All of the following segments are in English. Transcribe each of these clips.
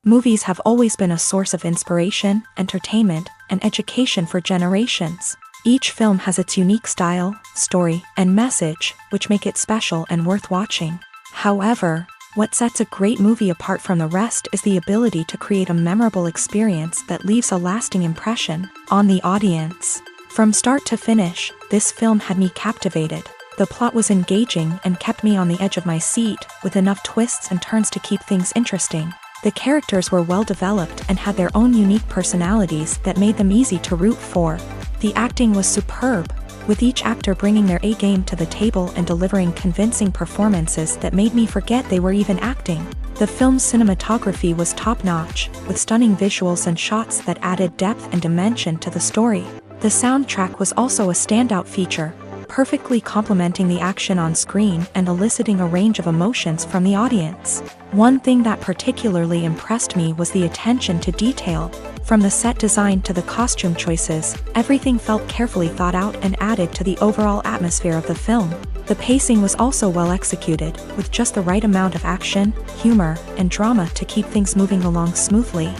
Movies have always been a source of inspiration, entertainment, and education for generations. Each film has its unique style, story, and message, which make it special and worth watching. However, what sets a great movie apart from the rest is the ability to create a memorable experience that leaves a lasting impression on the audience. From start to finish, this film had me captivated. The plot was engaging and kept me on the edge of my seat, with enough twists and turns to keep things interesting. The characters were well developed and had their own unique personalities that made them easy to root for. The acting was superb, with each actor bringing their A-game to the table and delivering convincing performances that made me forget they were even acting. The film's cinematography was top-notch, with stunning visuals and shots that added depth and dimension to the story. The soundtrack was also a standout feature, perfectly complementing the action on screen and eliciting a range of emotions from the audience. One thing that particularly impressed me was the attention to detail. From the set design to the costume choices, everything felt carefully thought out and added to the overall atmosphere of the film. The pacing was also well executed, with just the right amount of action, humor, and drama to keep things moving along smoothly.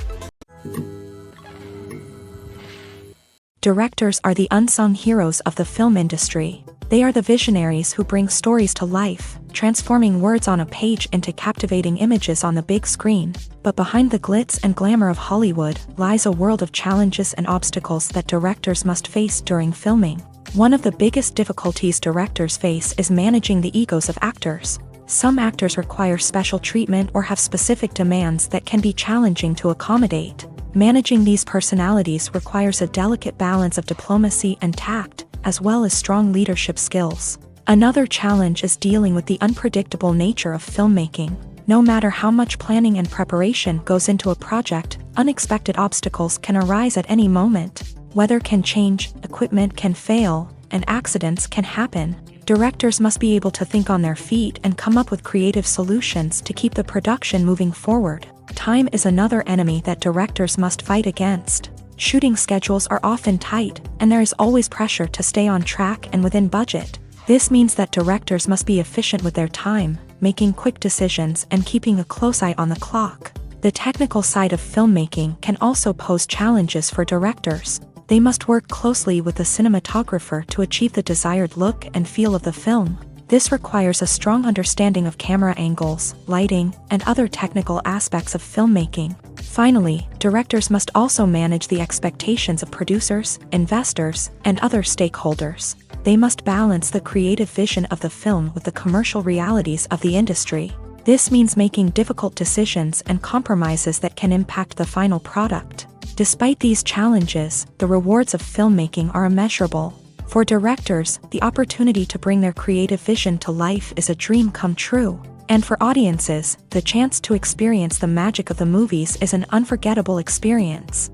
Directors are the unsung heroes of the film industry. They are the visionaries who bring stories to life, transforming words on a page into captivating images on the big screen. But behind the glitz and glamour of Hollywood lies a world of challenges and obstacles that directors must face during filming. One of the biggest difficulties directors face is managing the egos of actors. Some actors require special treatment or have specific demands that can be challenging to accommodate. Managing these personalities requires a delicate balance of diplomacy and tact, as well as strong leadership skills. Another challenge is dealing with the unpredictable nature of filmmaking. No matter how much planning and preparation goes into a project, unexpected obstacles can arise at any moment. Weather can change, equipment can fail, and accidents can happen. Directors must be able to think on their feet and come up with creative solutions to keep the production moving forward. Time is another enemy that directors must fight against. Shooting schedules are often tight, and there is always pressure to stay on track and within budget. This means that directors must be efficient with their time, making quick decisions and keeping a close eye on the clock. The technical side of filmmaking can also pose challenges for directors. They must work closely with the cinematographer to achieve the desired look and feel of the film. This requires a strong understanding of camera angles, lighting, and other technical aspects of filmmaking. Finally, directors must also manage the expectations of producers, investors, and other stakeholders. They must balance the creative vision of the film with the commercial realities of the industry. This means making difficult decisions and compromises that can impact the final product. Despite these challenges, the rewards of filmmaking are immeasurable. For directors, the opportunity to bring their creative vision to life is a dream come true. And for audiences, the chance to experience the magic of the movies is an unforgettable experience.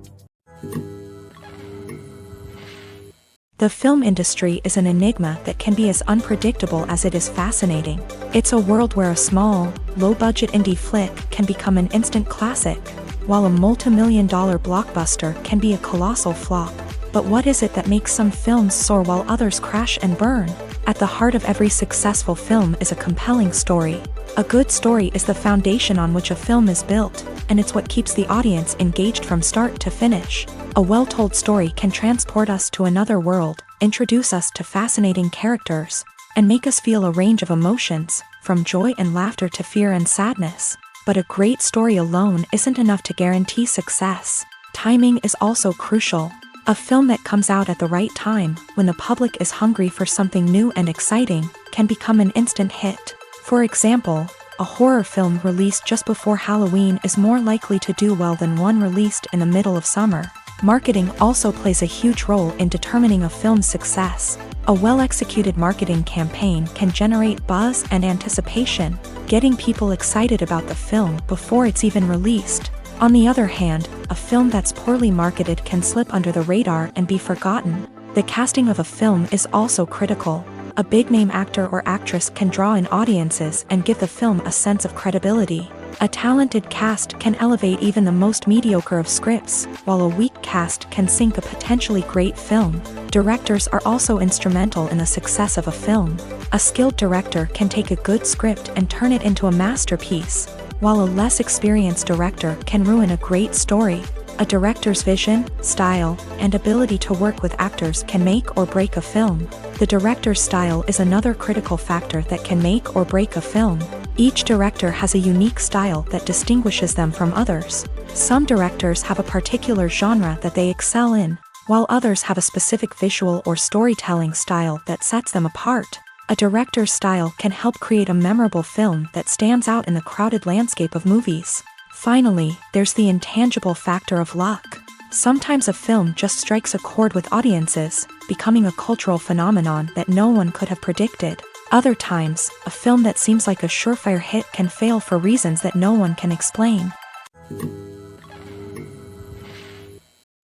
The film industry is an enigma that can be as unpredictable as it is fascinating. It's a world where a small, low-budget indie flick can become an instant classic, while a multi-million-dollar blockbuster can be a colossal flop. But what is it that makes some films soar while others crash and burn? At the heart of every successful film is a compelling story. A good story is the foundation on which a film is built, and it's what keeps the audience engaged from start to finish. A well-told story can transport us to another world, introduce us to fascinating characters, and make us feel a range of emotions, from joy and laughter to fear and sadness. But a great story alone isn't enough to guarantee success. Timing is also crucial. A film that comes out at the right time, when the public is hungry for something new and exciting, can become an instant hit. For example, a horror film released just before Halloween is more likely to do well than one released in the middle of summer. Marketing also plays a huge role in determining a film's success. A well-executed marketing campaign can generate buzz and anticipation, getting people excited about the film before it's even released. On the other hand, a film that's poorly marketed can slip under the radar and be forgotten. The casting of a film is also critical. A big-name actor or actress can draw in audiences and give the film a sense of credibility. A talented cast can elevate even the most mediocre of scripts, while a weak cast can sink a potentially great film. Directors are also instrumental in the success of a film. A skilled director can take a good script and turn it into a masterpiece, while a less experienced director can ruin a great story. A director's vision, style, and ability to work with actors can make or break a film. The director's style is another critical factor that can make or break a film. Each director has a unique style that distinguishes them from others. Some directors have a particular genre that they excel in, while others have a specific visual or storytelling style that sets them apart. A director's style can help create a memorable film that stands out in the crowded landscape of movies. Finally, there's the intangible factor of luck. Sometimes a film just strikes a chord with audiences, becoming a cultural phenomenon that no one could have predicted. Other times, a film that seems like a surefire hit can fail for reasons that no one can explain.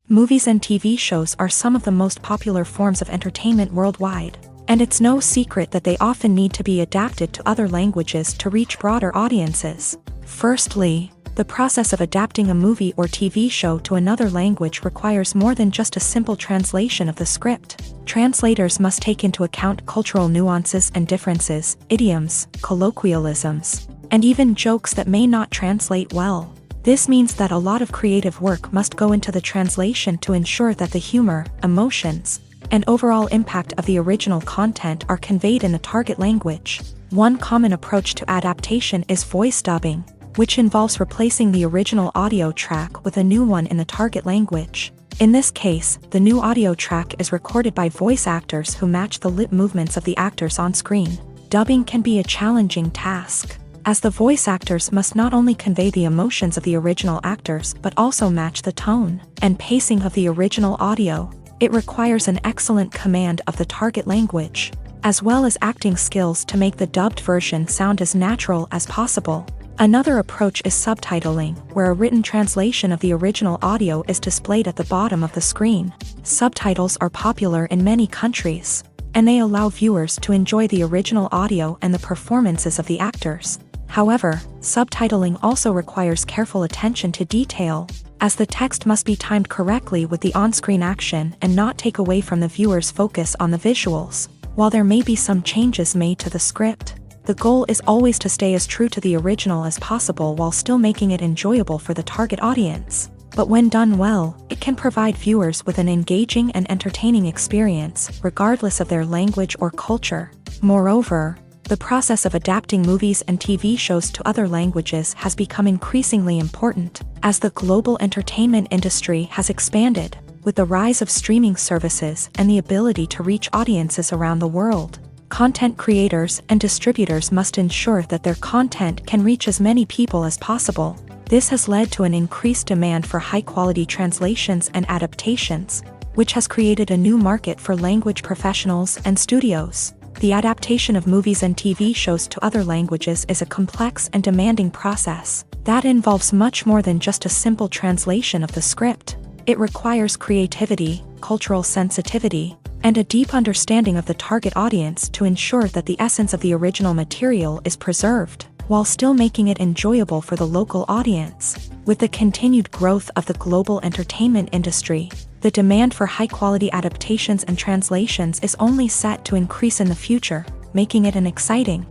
Movies and TV shows are some of the most popular forms of entertainment worldwide, and it's no secret that they often need to be adapted to other languages to reach broader audiences. Firstly, the process of adapting a movie or TV show to another language requires more than just a simple translation of the script. Translators must take into account cultural nuances and differences, idioms, colloquialisms, and even jokes that may not translate well. This means that a lot of creative work must go into the translation to ensure that the humor, emotions, and overall impact of the original content are conveyed in the target language. One common approach to adaptation is voice dubbing, which involves replacing the original audio track with a new one in the target language. In this case, the new audio track is recorded by voice actors who match the lip movements of the actors on screen. Dubbing can be a challenging task, as the voice actors must not only convey the emotions of the original actors but also match the tone and pacing of the original audio. It requires an excellent command of the target language, as well as acting skills to make the dubbed version sound as natural as possible. Another approach is subtitling, where a written translation of the original audio is displayed at the bottom of the screen. Subtitles are popular in many countries, and they allow viewers to enjoy the original audio and the performances of the actors. However, subtitling also requires careful attention to detail, as the text must be timed correctly with the on-screen action and not take away from the viewer's focus on the visuals. While there may be some changes made to the script, the goal is always to stay as true to the original as possible while still making it enjoyable for the target audience. But when done well, it can provide viewers with an engaging and entertaining experience, regardless of their language or culture. Moreover, the process of adapting movies and TV shows to other languages has become increasingly important, as the global entertainment industry has expanded, with the rise of streaming services and the ability to reach audiences around the world. Content creators and distributors must ensure that their content can reach as many people as possible. This has led to an increased demand for high-quality translations and adaptations, which has created a new market for language professionals and studios. The adaptation of movies and TV shows to other languages is a complex and demanding process that involves much more than just a simple translation of the script. It requires creativity, cultural sensitivity, and a deep understanding of the target audience to ensure that the essence of the original material is preserved, while still making it enjoyable for the local audience. With the continued growth of the global entertainment industry, the demand for high-quality adaptations and translations is only set to increase in the future, making it an exciting.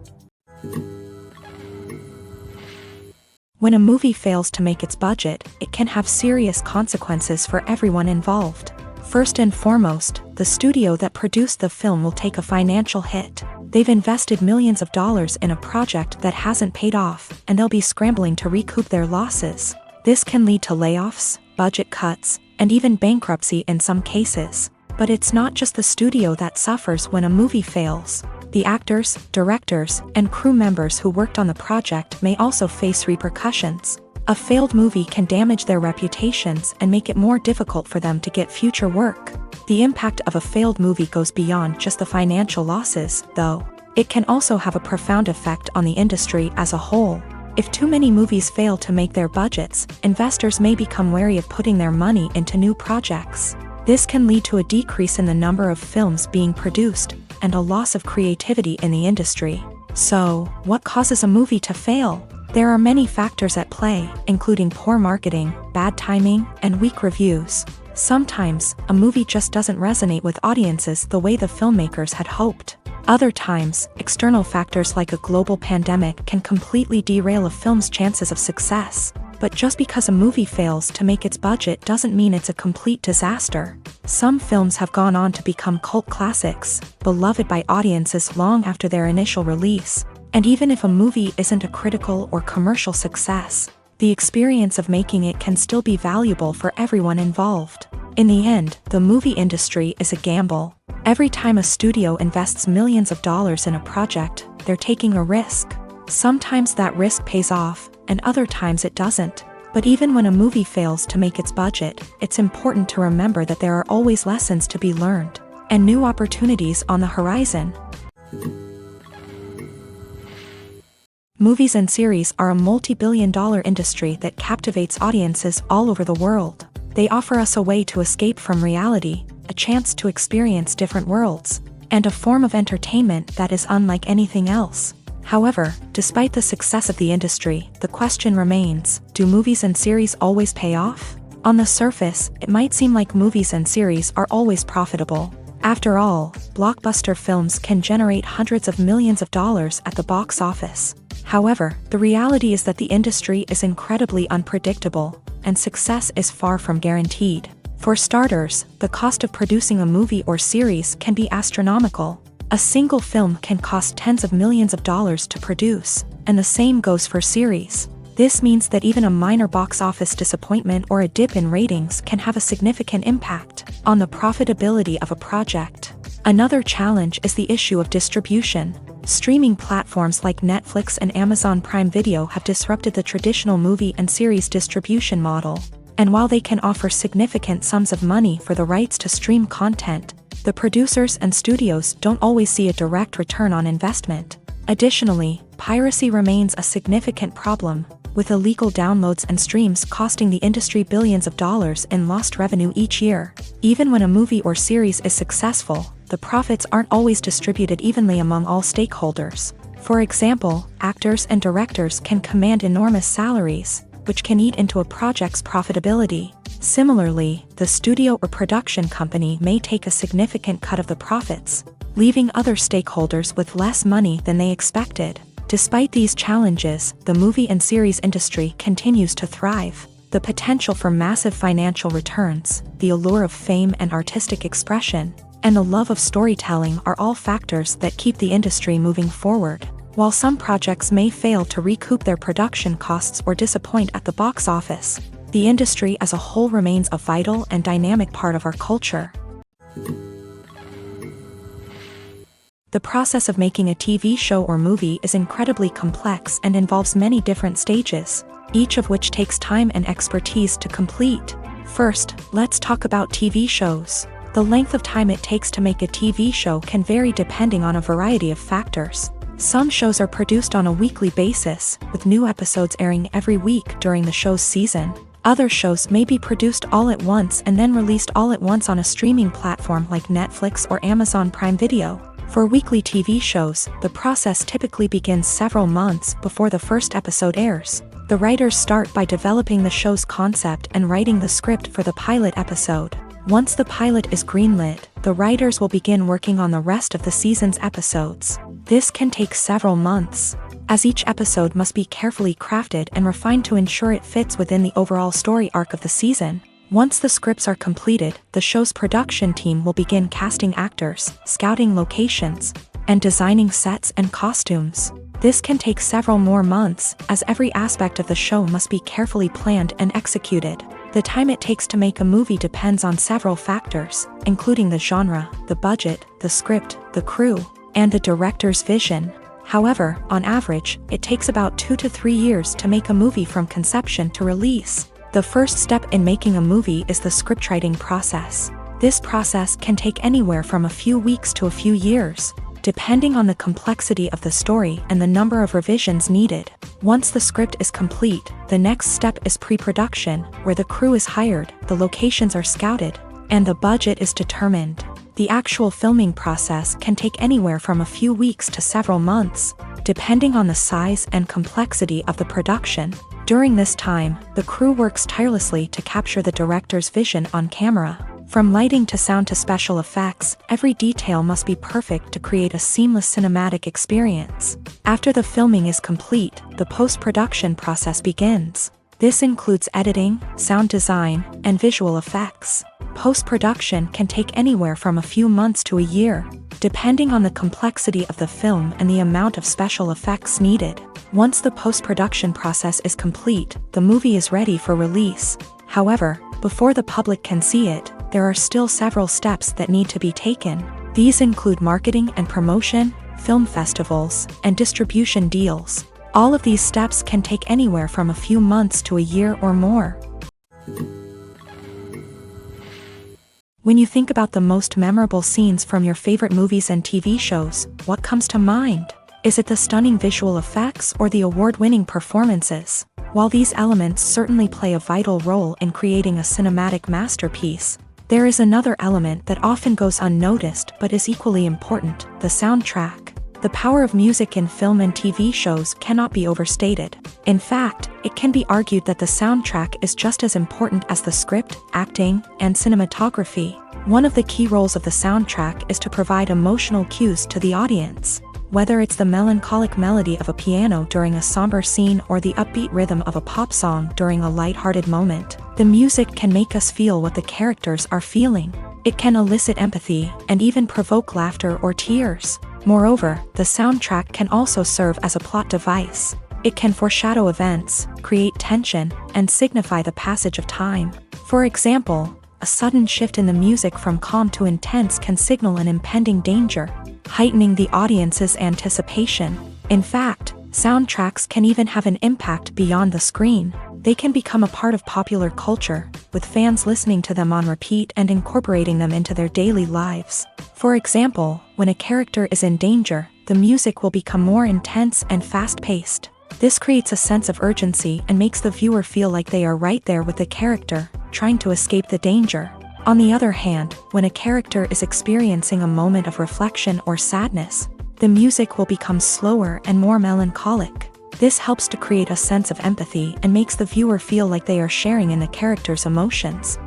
When a movie fails to make its budget, it can have serious consequences for everyone involved. First and foremost, the studio that produced the film will take a financial hit. They've invested millions of dollars in a project that hasn't paid off, and they'll be scrambling to recoup their losses. This can lead to layoffs, budget cuts, and even bankruptcy in some cases. But it's not just the studio that suffers when a movie fails. The actors, directors, and crew members who worked on the project may also face repercussions. A failed movie can damage their reputations and make it more difficult for them to get future work. The impact of a failed movie goes beyond just the financial losses, though. It can also have a profound effect on the industry as a whole. If too many movies fail to make their budgets, investors may become wary of putting their money into new projects. This can lead to a decrease in the number of films being produced, and a loss of creativity in the industry. So, what causes a movie to fail? There are many factors at play, including poor marketing, bad timing, and weak reviews. Sometimes, a movie just doesn't resonate with audiences the way the filmmakers had hoped. Other times, external factors like a global pandemic can completely derail a film's chances of success. But just because a movie fails to make its budget doesn't mean it's a complete disaster. Some films have gone on to become cult classics, beloved by audiences long after their initial release. And even if a movie isn't a critical or commercial success, the experience of making it can still be valuable for everyone involved. In the end, the movie industry is a gamble. Every time a studio invests millions of dollars in a project, they're taking a risk. Sometimes that risk pays off, and other times it doesn't. But even when a movie fails to make its budget, it's important to remember that there are always lessons to be learned, and new opportunities on the horizon. Movies and series are a multi-billion-dollar industry that captivates audiences all over the world. They offer us a way to escape from reality, a chance to experience different worlds, and a form of entertainment that is unlike anything else. However, despite the success of the industry, the question remains, do movies and series always pay off? On the surface, it might seem like movies and series are always profitable. After all, blockbuster films can generate hundreds of millions of dollars at the box office. However, the reality is that the industry is incredibly unpredictable, and success is far from guaranteed. For starters, the cost of producing a movie or series can be astronomical. A single film can cost tens of millions of dollars to produce, and the same goes for series. This means that even a minor box office disappointment or a dip in ratings can have a significant impact on the profitability of a project. Another challenge is the issue of distribution. Streaming platforms like Netflix and Amazon Prime Video have disrupted the traditional movie and series distribution model. And while they can offer significant sums of money for the rights to stream content, the producers and studios don't always see a direct return on investment. Additionally, piracy remains a significant problem, with illegal downloads and streams costing the industry billions of dollars in lost revenue each year. Even when a movie or series is successful, the profits aren't always distributed evenly among all stakeholders. For example, actors and directors can command enormous salaries, which can eat into a project's profitability. Similarly, the studio or production company may take a significant cut of the profits, leaving other stakeholders with less money than they expected. Despite these challenges, the movie and series industry continues to thrive. The potential for massive financial returns, the allure of fame and artistic expression, and the love of storytelling are all factors that keep the industry moving forward. While some projects may fail to recoup their production costs or disappoint at the box office, the industry as a whole remains a vital and dynamic part of our culture. The process of making a TV show or movie is incredibly complex and involves many different stages, each of which takes time and expertise to complete. First, let's talk about TV shows. The length of time it takes to make a TV show can vary depending on a variety of factors. Some shows are produced on a weekly basis, with new episodes airing every week during the show's season. Other shows may be produced all at once and then released all at once on a streaming platform like Netflix or Amazon Prime Video. For weekly TV shows, the process typically begins several months before the first episode airs. The writers start by developing the show's concept and writing the script for the pilot episode. Once the pilot is greenlit, the writers will begin working on the rest of the season's episodes. This can take several months, as each episode must be carefully crafted and refined to ensure it fits within the overall story arc of the season. Once the scripts are completed, the show's production team will begin casting actors, scouting locations, and designing sets and costumes. This can take several more months, as every aspect of the show must be carefully planned and executed. The time it takes to make a movie depends on several factors, including the genre, the budget, the script, the crew, and the director's vision. However, on average, it takes about 2 to 3 years to make a movie from conception to release. The first step in making a movie is the scriptwriting process. This process can take anywhere from a few weeks to a few years, depending on the complexity of the story and the number of revisions needed. Once the script is complete, the next step is pre-production, where the crew is hired, the locations are scouted, and the budget is determined. The actual filming process can take anywhere from a few weeks to several months, depending on the size and complexity of the production. During this time, the crew works tirelessly to capture the director's vision on camera. From lighting to sound to special effects, every detail must be perfect to create a seamless cinematic experience. After the filming is complete, the post-production process begins. This includes editing, sound design, and visual effects. Post-production can take anywhere from a few months to a year, depending on the complexity of the film and the amount of special effects needed. Once the post-production process is complete, the movie is ready for release. However, before the public can see it, there are still several steps that need to be taken. These include marketing and promotion, film festivals, and distribution deals. All of these steps can take anywhere from a few months to a year or more. When you think about the most memorable scenes from your favorite movies and TV shows, what comes to mind? Is it the stunning visual effects or the award-winning performances? While these elements certainly play a vital role in creating a cinematic masterpiece, there is another element that often goes unnoticed but is equally important: the soundtrack. The power of music in film and TV shows cannot be overstated. In fact, it can be argued that the soundtrack is just as important as the script, acting, and cinematography. One of the key roles of the soundtrack is to provide emotional cues to the audience. Whether it's the melancholic melody of a piano during a somber scene or the upbeat rhythm of a pop song during a lighthearted moment, the music can make us feel what the characters are feeling. It can elicit empathy and even provoke laughter or tears. Moreover, the soundtrack can also serve as a plot device. It can foreshadow events, create tension, and signify the passage of time. For example, a sudden shift in the music from calm to intense can signal an impending danger, heightening the audience's anticipation. In fact, soundtracks can even have an impact beyond the screen. They can become a part of popular culture, with fans listening to them on repeat and incorporating them into their daily lives. For example, when a character is in danger, the music will become more intense and fast-paced. This creates a sense of urgency and makes the viewer feel like they are right there with the character, trying to escape the danger. On the other hand, when a character is experiencing a moment of reflection or sadness, the music will become slower and more melancholic. This helps to create a sense of empathy and makes the viewer feel like they are sharing in the character's emotions.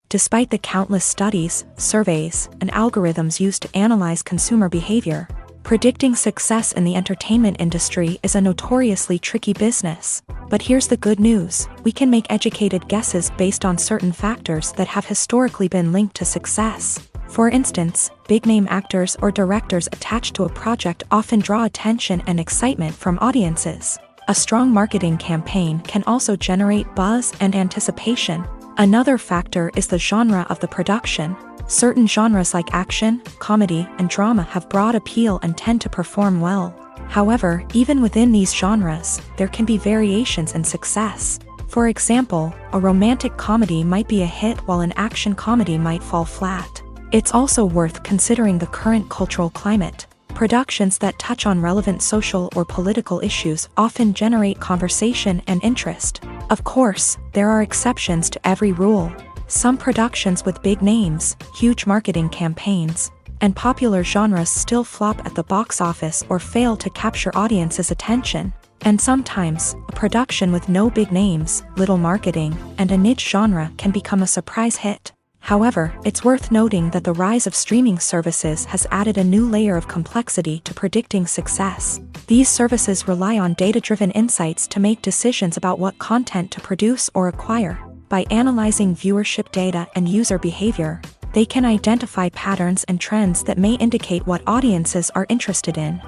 Despite the countless studies, surveys, and algorithms used to analyze consumer behavior, predicting success in the entertainment industry is a notoriously tricky business. But here's the good news: we can make educated guesses based on certain factors that have historically been linked to success. For instance, big-name actors or directors attached to a project often draw attention and excitement from audiences. A strong marketing campaign can also generate buzz and anticipation. Another factor is the genre of the production. Certain genres like action, comedy, and drama have broad appeal and tend to perform well. However, even within these genres, there can be variations in success. For example, a romantic comedy might be a hit while an action comedy might fall flat. It's also worth considering the current cultural climate. Productions that touch on relevant social or political issues often generate conversation and interest. Of course, there are exceptions to every rule. Some productions with big names, huge marketing campaigns, and popular genres still flop at the box office or fail to capture audiences' attention. And sometimes, a production with no big names, little marketing, and a niche genre can become a surprise hit. However, it's worth noting that the rise of streaming services has added a new layer of complexity to predicting success. These services rely on data-driven insights to make decisions about what content to produce or acquire. By analyzing viewership data and user behavior, They can identify patterns and trends that may indicate what audiences are interested in.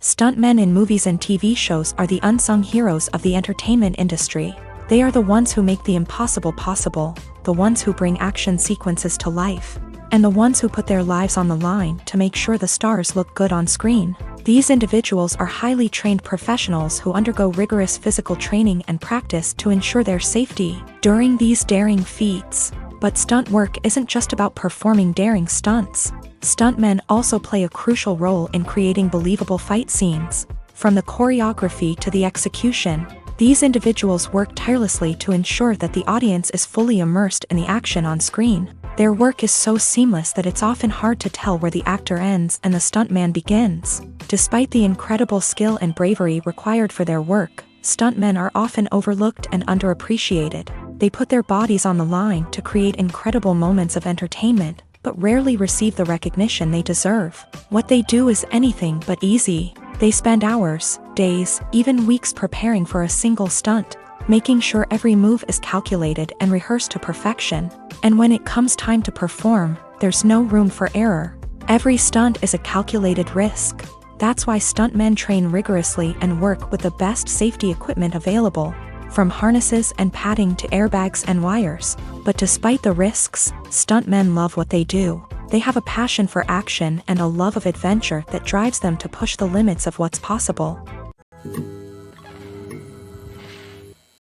Stuntmen in movies and TV shows are the unsung heroes of the entertainment industry. They are the ones who make the impossible possible, the ones who bring action sequences to life, and the ones who put their lives on the line to make sure the stars look good on screen. These individuals are highly trained professionals who undergo rigorous physical training and practice to ensure their safety during these daring feats. But stunt work isn't just about performing daring stunts. Stuntmen also play a crucial role in creating believable fight scenes. From the choreography to the execution, these individuals work tirelessly to ensure that the audience is fully immersed in the action on screen. Their work is so seamless that it's often hard to tell where the actor ends and the stuntman begins. Despite the incredible skill and bravery required for their work, stuntmen are often overlooked and underappreciated. They put their bodies on the line to create incredible moments of entertainment, but rarely receive the recognition they deserve. What they do is anything but easy. They spend hours, days, even weeks preparing for a single stunt, making sure every move is calculated and rehearsed to perfection. And when it comes time to perform, there's no room for error. Every stunt is a calculated risk. That's why stuntmen train rigorously and work with the best safety equipment available, from harnesses and padding to airbags and wires. But despite the risks, stuntmen love what they do. They have a passion for action and a love of adventure that drives them to push the limits of what's possible.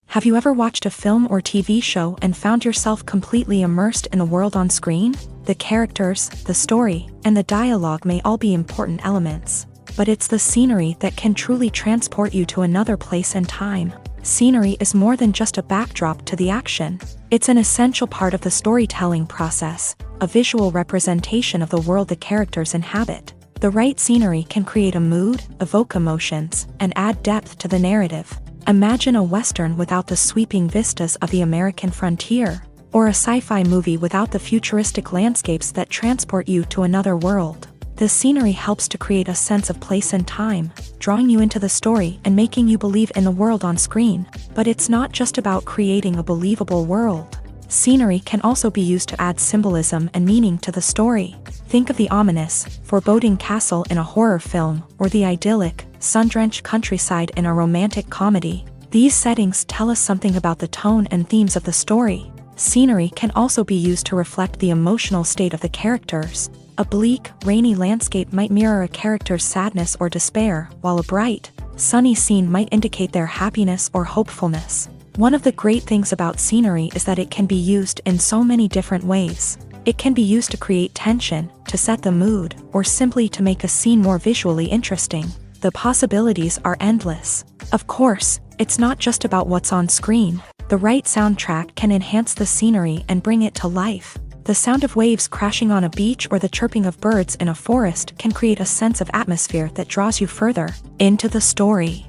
Have you ever watched a film or TV show and found yourself completely immersed in the world on screen? The characters, the story, and the dialogue may all be important elements, but it's the scenery that can truly transport you to another place and time. Scenery is more than just a backdrop to the action. It's an essential part of the storytelling process, a visual representation of the world the characters inhabit. The right scenery can create a mood, evoke emotions, and add depth to the narrative. Imagine a Western without the sweeping vistas of the American frontier, or a sci-fi movie without the futuristic landscapes that transport you to another world. The scenery helps to create a sense of place and time, drawing you into the story and making you believe in the world on screen. But it's not just about creating a believable world. Scenery can also be used to add symbolism and meaning to the story. Think of the ominous, foreboding castle in a horror film, or the idyllic, sun-drenched countryside in a romantic comedy. These settings tell us something about the tone and themes of the story. Scenery can also be used to reflect the emotional state of the characters. A bleak, rainy landscape might mirror a character's sadness or despair, while a bright, sunny scene might indicate their happiness or hopefulness. One of the great things about scenery is that it can be used in so many different ways. It can be used to create tension, to set the mood, or simply to make a scene more visually interesting. The possibilities are endless. Of course, it's not just about what's on screen. The right soundtrack can enhance the scenery and bring it to life. The sound of waves crashing on a beach or the chirping of birds in a forest can create a sense of atmosphere that draws you further into the story.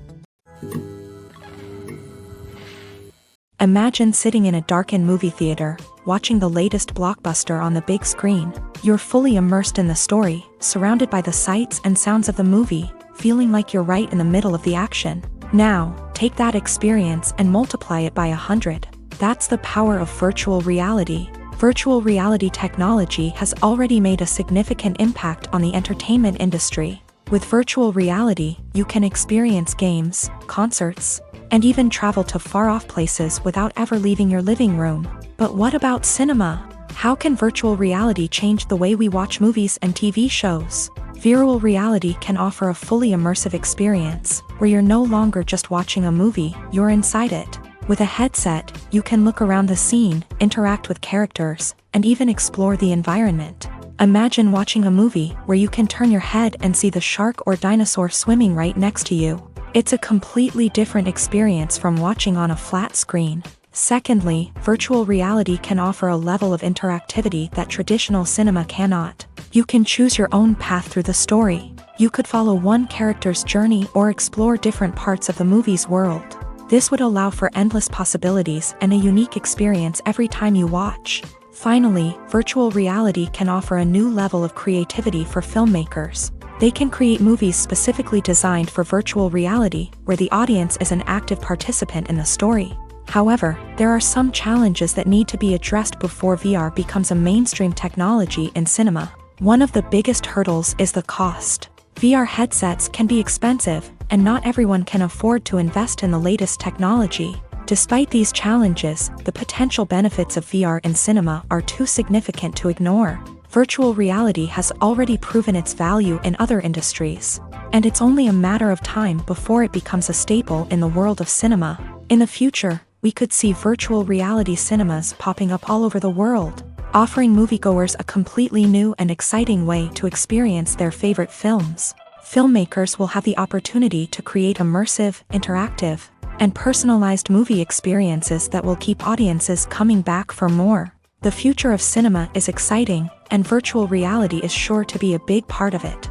Imagine sitting in a darkened movie theater, watching the latest blockbuster on the big screen. You're fully immersed in the story, surrounded by the sights and sounds of the movie, feeling like you're right in the middle of the action. Now, take that experience and multiply it by 100. That's the power of virtual reality. Virtual reality technology has already made a significant impact on the entertainment industry. With virtual reality, you can experience games, concerts, and even travel to far-off places without ever leaving your living room. But what about cinema? How can virtual reality change the way we watch movies and TV shows? Virtual reality can offer a fully immersive experience, where you're no longer just watching a movie, you're inside it. With a headset, you can look around the scene, interact with characters, and even explore the environment. Imagine watching a movie where you can turn your head and see the shark or dinosaur swimming right next to you. It's a completely different experience from watching on a flat screen. Secondly, virtual reality can offer a level of interactivity that traditional cinema cannot. You can choose your own path through the story. You could follow one character's journey or explore different parts of the movie's world. This would allow for endless possibilities and a unique experience every time you watch. Finally, virtual reality can offer a new level of creativity for filmmakers. They can create movies specifically designed for virtual reality, where the audience is an active participant in the story. However, there are some challenges that need to be addressed before VR becomes a mainstream technology in cinema. One of the biggest hurdles is the cost. VR headsets can be expensive, and not everyone can afford to invest in the latest technology. Despite these challenges, the potential benefits of VR in cinema are too significant to ignore. Virtual reality has already proven its value in other industries, and it's only a matter of time before it becomes a staple in the world of cinema. In the future, we could see virtual reality cinemas popping up all over the world, offering moviegoers a completely new and exciting way to experience their favorite films. Filmmakers will have the opportunity to create immersive, interactive, and personalized movie experiences that will keep audiences coming back for more. The future of cinema is exciting, and virtual reality is sure to be a big part of it.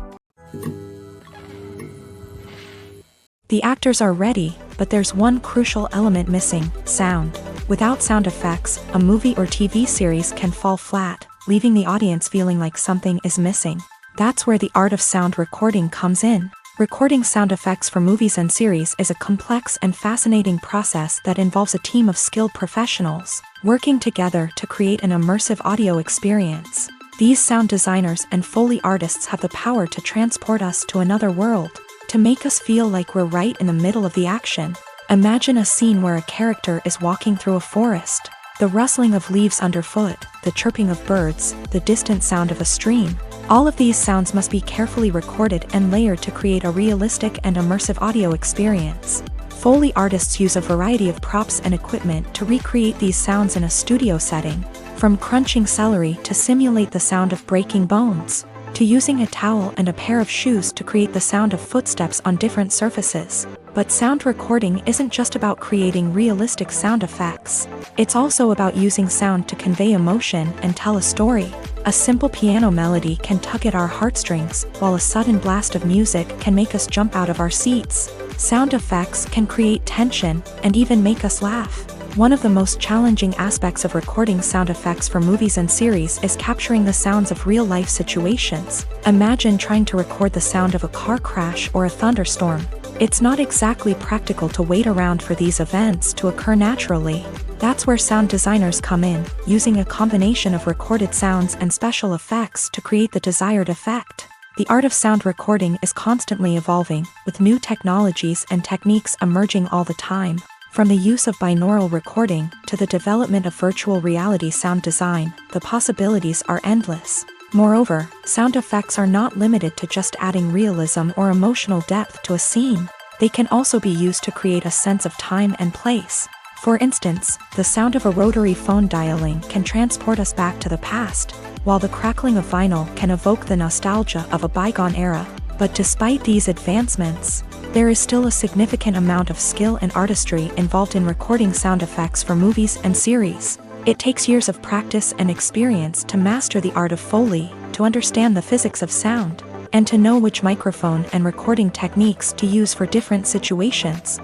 The actors are ready, but there's one crucial element missing: sound. Without sound effects, a movie or TV series can fall flat, leaving the audience feeling like something is missing. That's where the art of sound recording comes in. Recording sound effects for movies and series is a complex and fascinating process that involves a team of skilled professionals working together to create an immersive audio experience. These sound designers and Foley artists have the power to transport us to another world, to make us feel like we're right in the middle of the action. Imagine a scene where a character is walking through a forest. The rustling of leaves underfoot, the chirping of birds, the distant sound of a stream. All of these sounds must be carefully recorded and layered to create a realistic and immersive audio experience. Foley artists use a variety of props and equipment to recreate these sounds in a studio setting, from crunching celery to simulate the sound of breaking bones, to using a towel and a pair of shoes to create the sound of footsteps on different surfaces. But sound recording isn't just about creating realistic sound effects. It's also about using sound to convey emotion and tell a story. A simple piano melody can tug at our heartstrings, while a sudden blast of music can make us jump out of our seats. Sound effects can create tension and even make us laugh. One of the most challenging aspects of recording sound effects for movies and series is capturing the sounds of real-life situations. Imagine trying to record the sound of a car crash or a thunderstorm. It's not exactly practical to wait around for these events to occur naturally. That's where sound designers come in, using a combination of recorded sounds and special effects to create the desired effect. The art of sound recording is constantly evolving, with new technologies and techniques emerging all the time. From the use of binaural recording to the development of virtual reality sound design, the possibilities are endless. Moreover, sound effects are not limited to just adding realism or emotional depth to a scene. They can also be used to create a sense of time and place. For instance, the sound of a rotary phone dialing can transport us back to the past, while the crackling of vinyl can evoke the nostalgia of a bygone era. But despite these advancements, there is still a significant amount of skill and artistry involved in recording sound effects for movies and series. It takes years of practice and experience to master the art of Foley, to understand the physics of sound, and to know which microphone and recording techniques to use for different situations.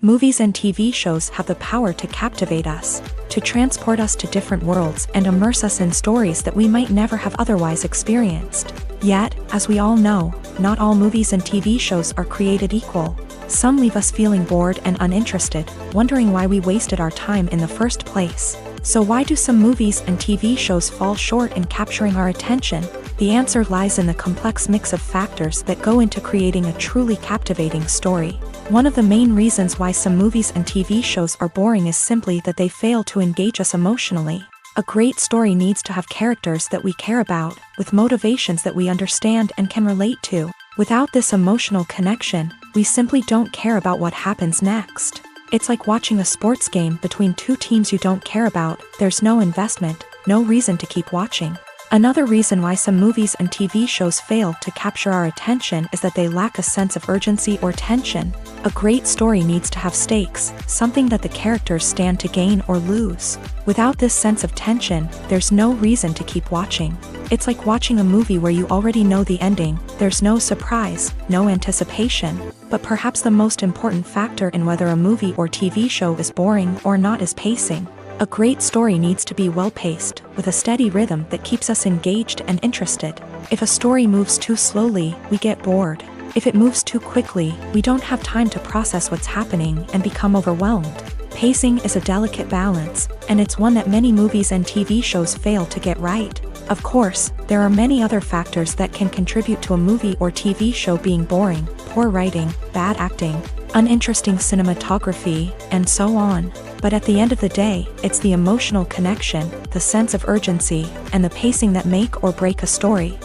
Movies and TV shows have the power to captivate us, to transport us to different worlds and immerse us in stories that we might never have otherwise experienced. Yet, as we all know, not all movies and TV shows are created equal. Some leave us feeling bored and uninterested, wondering why we wasted our time in the first place. So why do some movies and TV shows fall short in capturing our attention? The answer lies in the complex mix of factors that go into creating a truly captivating story. One of the main reasons why some movies and TV shows are boring is simply that they fail to engage us emotionally. A great story needs to have characters that we care about, with motivations that we understand and can relate to. Without this emotional connection, we simply don't care about what happens next. It's like watching a sports game between two teams you don't care about. There's no investment, no reason to keep watching. Another reason why some movies and TV shows fail to capture our attention is that they lack a sense of urgency or tension. A great story needs to have stakes, something that the characters stand to gain or lose. Without this sense of tension, there's no reason to keep watching. It's like watching a movie where you already know the ending. There's no surprise, no anticipation. But perhaps the most important factor in whether a movie or TV show is boring or not is pacing. A great story needs to be well-paced, with a steady rhythm that keeps us engaged and interested. If a story moves too slowly, we get bored. If it moves too quickly, we don't have time to process what's happening and become overwhelmed. Pacing is a delicate balance, and it's one that many movies and TV shows fail to get right. Of course, there are many other factors that can contribute to a movie or TV show being boring: poor writing, bad acting, uninteresting cinematography, and so on. But at the end of the day, it's the emotional connection, the sense of urgency, and the pacing that make or break a story.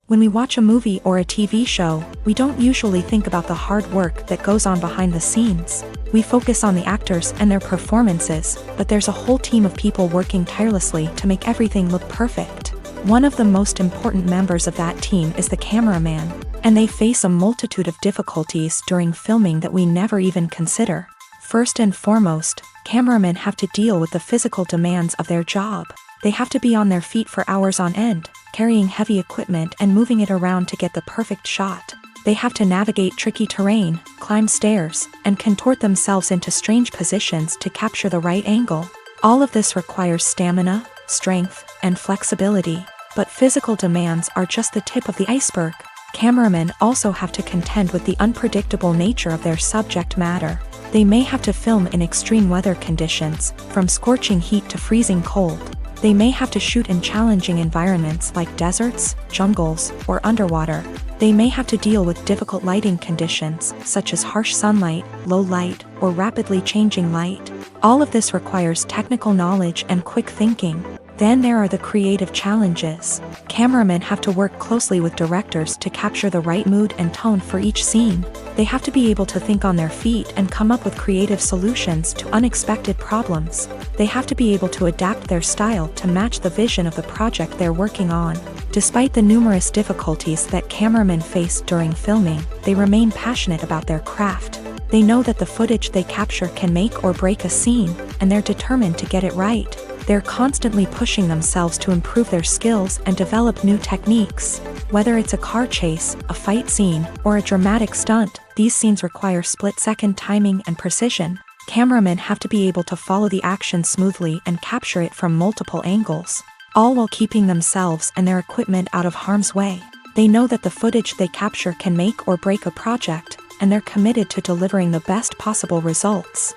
When we watch a movie or a TV show, we don't usually think about the hard work that goes on behind the scenes. We focus on the actors and their performances, but there's a whole team of people working tirelessly to make everything look perfect. One of the most important members of that team is the cameraman, and they face a multitude of difficulties during filming that we never even consider. First and foremost, cameramen have to deal with the physical demands of their job. They have to be on their feet for hours on end, carrying heavy equipment and moving it around to get the perfect shot. They have to navigate tricky terrain, climb stairs, and contort themselves into strange positions to capture the right angle. All of this requires stamina, strength, and flexibility. But physical demands are just the tip of the iceberg. Cameramen also have to contend with the unpredictable nature of their subject matter. They may have to film in extreme weather conditions, from scorching heat to freezing cold. They may have to shoot in challenging environments like deserts, jungles, or underwater. They may have to deal with difficult lighting conditions, such as harsh sunlight, low light, or rapidly changing light. All of this requires technical knowledge and quick thinking. Then there are the creative challenges. Cameramen have to work closely with directors to capture the right mood and tone for each scene. They have to be able to think on their feet and come up with creative solutions to unexpected problems. They have to be able to adapt their style to match the vision of the project they're working on. Despite the numerous difficulties that cameramen face during filming, they remain passionate about their craft. They know that the footage they capture can make or break a scene, and they're determined to get it right. They're constantly pushing themselves to improve their skills and develop new techniques. Whether it's a car chase, a fight scene, or a dramatic stunt, these scenes require split-second timing and precision. Cameramen have to be able to follow the action smoothly and capture it from multiple angles, all while keeping themselves and their equipment out of harm's way. They know that the footage they capture can make or break a project, and they're committed to delivering the best possible results.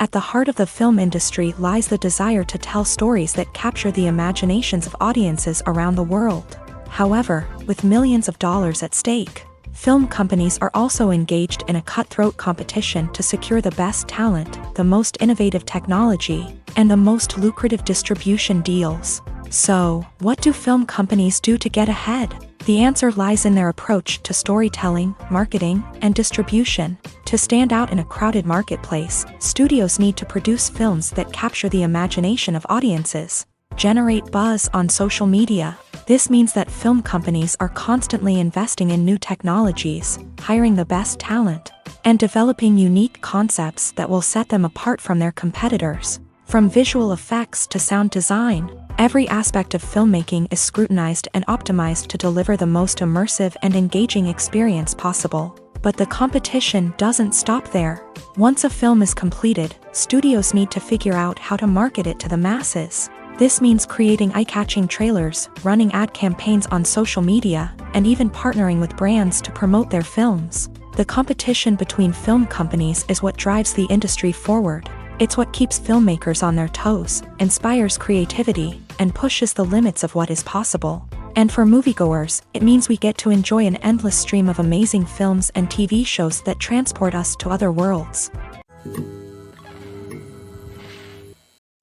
At the heart of the film industry lies the desire to tell stories that capture the imaginations of audiences around the world. However, with millions of dollars at stake, film companies are also engaged in a cutthroat competition to secure the best talent, the most innovative technology, and the most lucrative distribution deals. So, what do film companies do to get ahead? The answer lies in their approach to storytelling, marketing, and distribution. To stand out in a crowded marketplace, studios need to produce films that capture the imagination of audiences, generate buzz on social media. This means that film companies are constantly investing in new technologies, hiring the best talent, and developing unique concepts that will set them apart from their competitors. From visual effects to sound design, every aspect of filmmaking is scrutinized and optimized to deliver the most immersive and engaging experience possible. But the competition doesn't stop there. Once a film is completed, studios need to figure out how to market it to the masses. This means creating eye-catching trailers, running ad campaigns on social media, and even partnering with brands to promote their films. The competition between film companies is what drives the industry forward. It's what keeps filmmakers on their toes, inspires creativity, and pushes the limits of what is possible. And for moviegoers, it means we get to enjoy an endless stream of amazing films and TV shows that transport us to other worlds.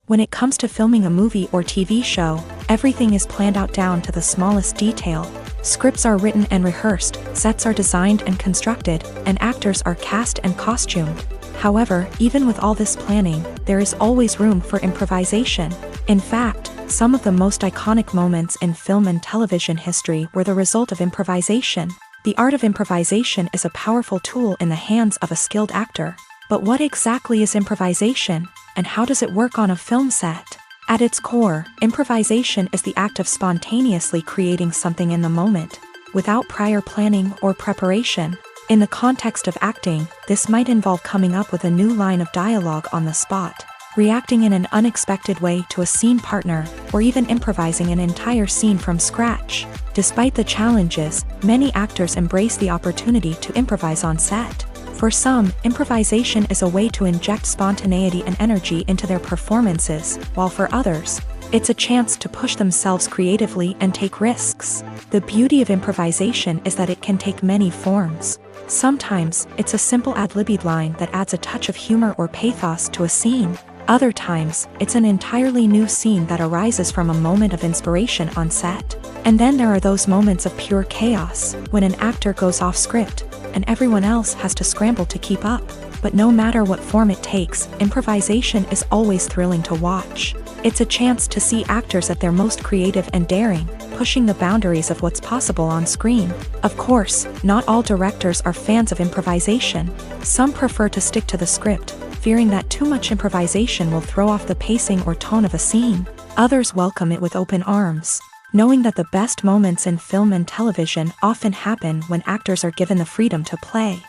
When it comes to filming a movie or TV show, everything is planned out down to the smallest detail. Scripts are written and rehearsed, sets are designed and constructed, and actors are cast and costumed. However, even with all this planning, there is always room for improvisation. In fact, some of the most iconic moments in film and television history were the result of improvisation. The art of improvisation is a powerful tool in the hands of a skilled actor. But what exactly is improvisation, and how does it work on a film set? At its core, improvisation is the act of spontaneously creating something in the moment, without prior planning or preparation. In the context of acting, this might involve coming up with a new line of dialogue on the spot, reacting in an unexpected way to a scene partner, or even improvising an entire scene from scratch. Despite the challenges, many actors embrace the opportunity to improvise on set. For some, improvisation is a way to inject spontaneity and energy into their performances, while for others, it's a chance to push themselves creatively and take risks. The beauty of improvisation is that it can take many forms. Sometimes, it's a simple ad-libbed line that adds a touch of humor or pathos to a scene. Other times, it's an entirely new scene that arises from a moment of inspiration on set. And then there are those moments of pure chaos, when an actor goes off script, and everyone else has to scramble to keep up. But no matter what form it takes, improvisation is always thrilling to watch. It's a chance to see actors at their most creative and daring, pushing the boundaries of what's possible on screen. Of course, not all directors are fans of improvisation. Some prefer to stick to the script, fearing that too much improvisation will throw off the pacing or tone of a scene. Others welcome it with open arms, knowing that the best moments in film and television often happen when actors are given the freedom to play.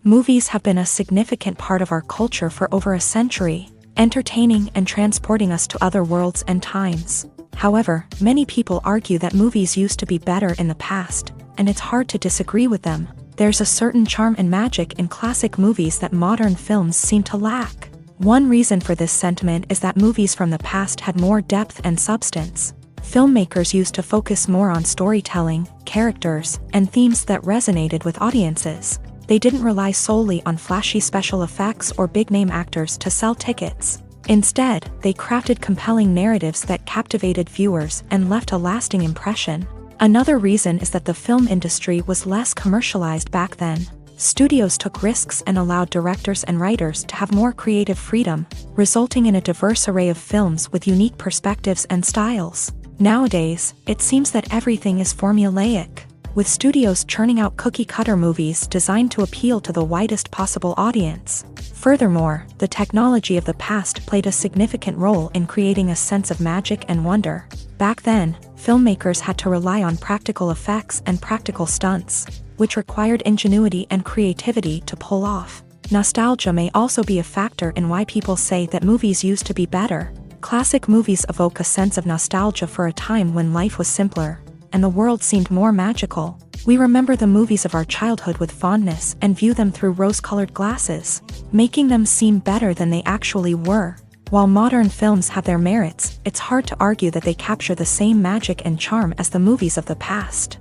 Movies have been a significant part of our culture for over a century, entertaining and transporting us to other worlds and times. However, many people argue that movies used to be better in the past, and it's hard to disagree with them. There's a certain charm and magic in classic movies that modern films seem to lack. One reason for this sentiment is that movies from the past had more depth and substance. Filmmakers used to focus more on storytelling, characters, and themes that resonated with audiences. They didn't rely solely on flashy special effects or big-name actors to sell tickets. Instead, they crafted compelling narratives that captivated viewers and left a lasting impression. Another reason is that the film industry was less commercialized back then. Studios took risks and allowed directors and writers to have more creative freedom, resulting in a diverse array of films with unique perspectives and styles. Nowadays, it seems that everything is formulaic, with studios churning out cookie-cutter movies designed to appeal to the widest possible audience. Furthermore, the technology of the past played a significant role in creating a sense of magic and wonder. Back then, filmmakers had to rely on practical effects and practical stunts, which required ingenuity and creativity to pull off. Nostalgia may also be a factor in why people say that movies used to be better. Classic movies evoke a sense of nostalgia for a time when life was simpler, and the world seemed more magical. We remember the movies of our childhood with fondness and view them through rose-colored glasses, making them seem better than they actually were. While modern films have their merits, it's hard to argue that they capture the same magic and charm as the movies of the past.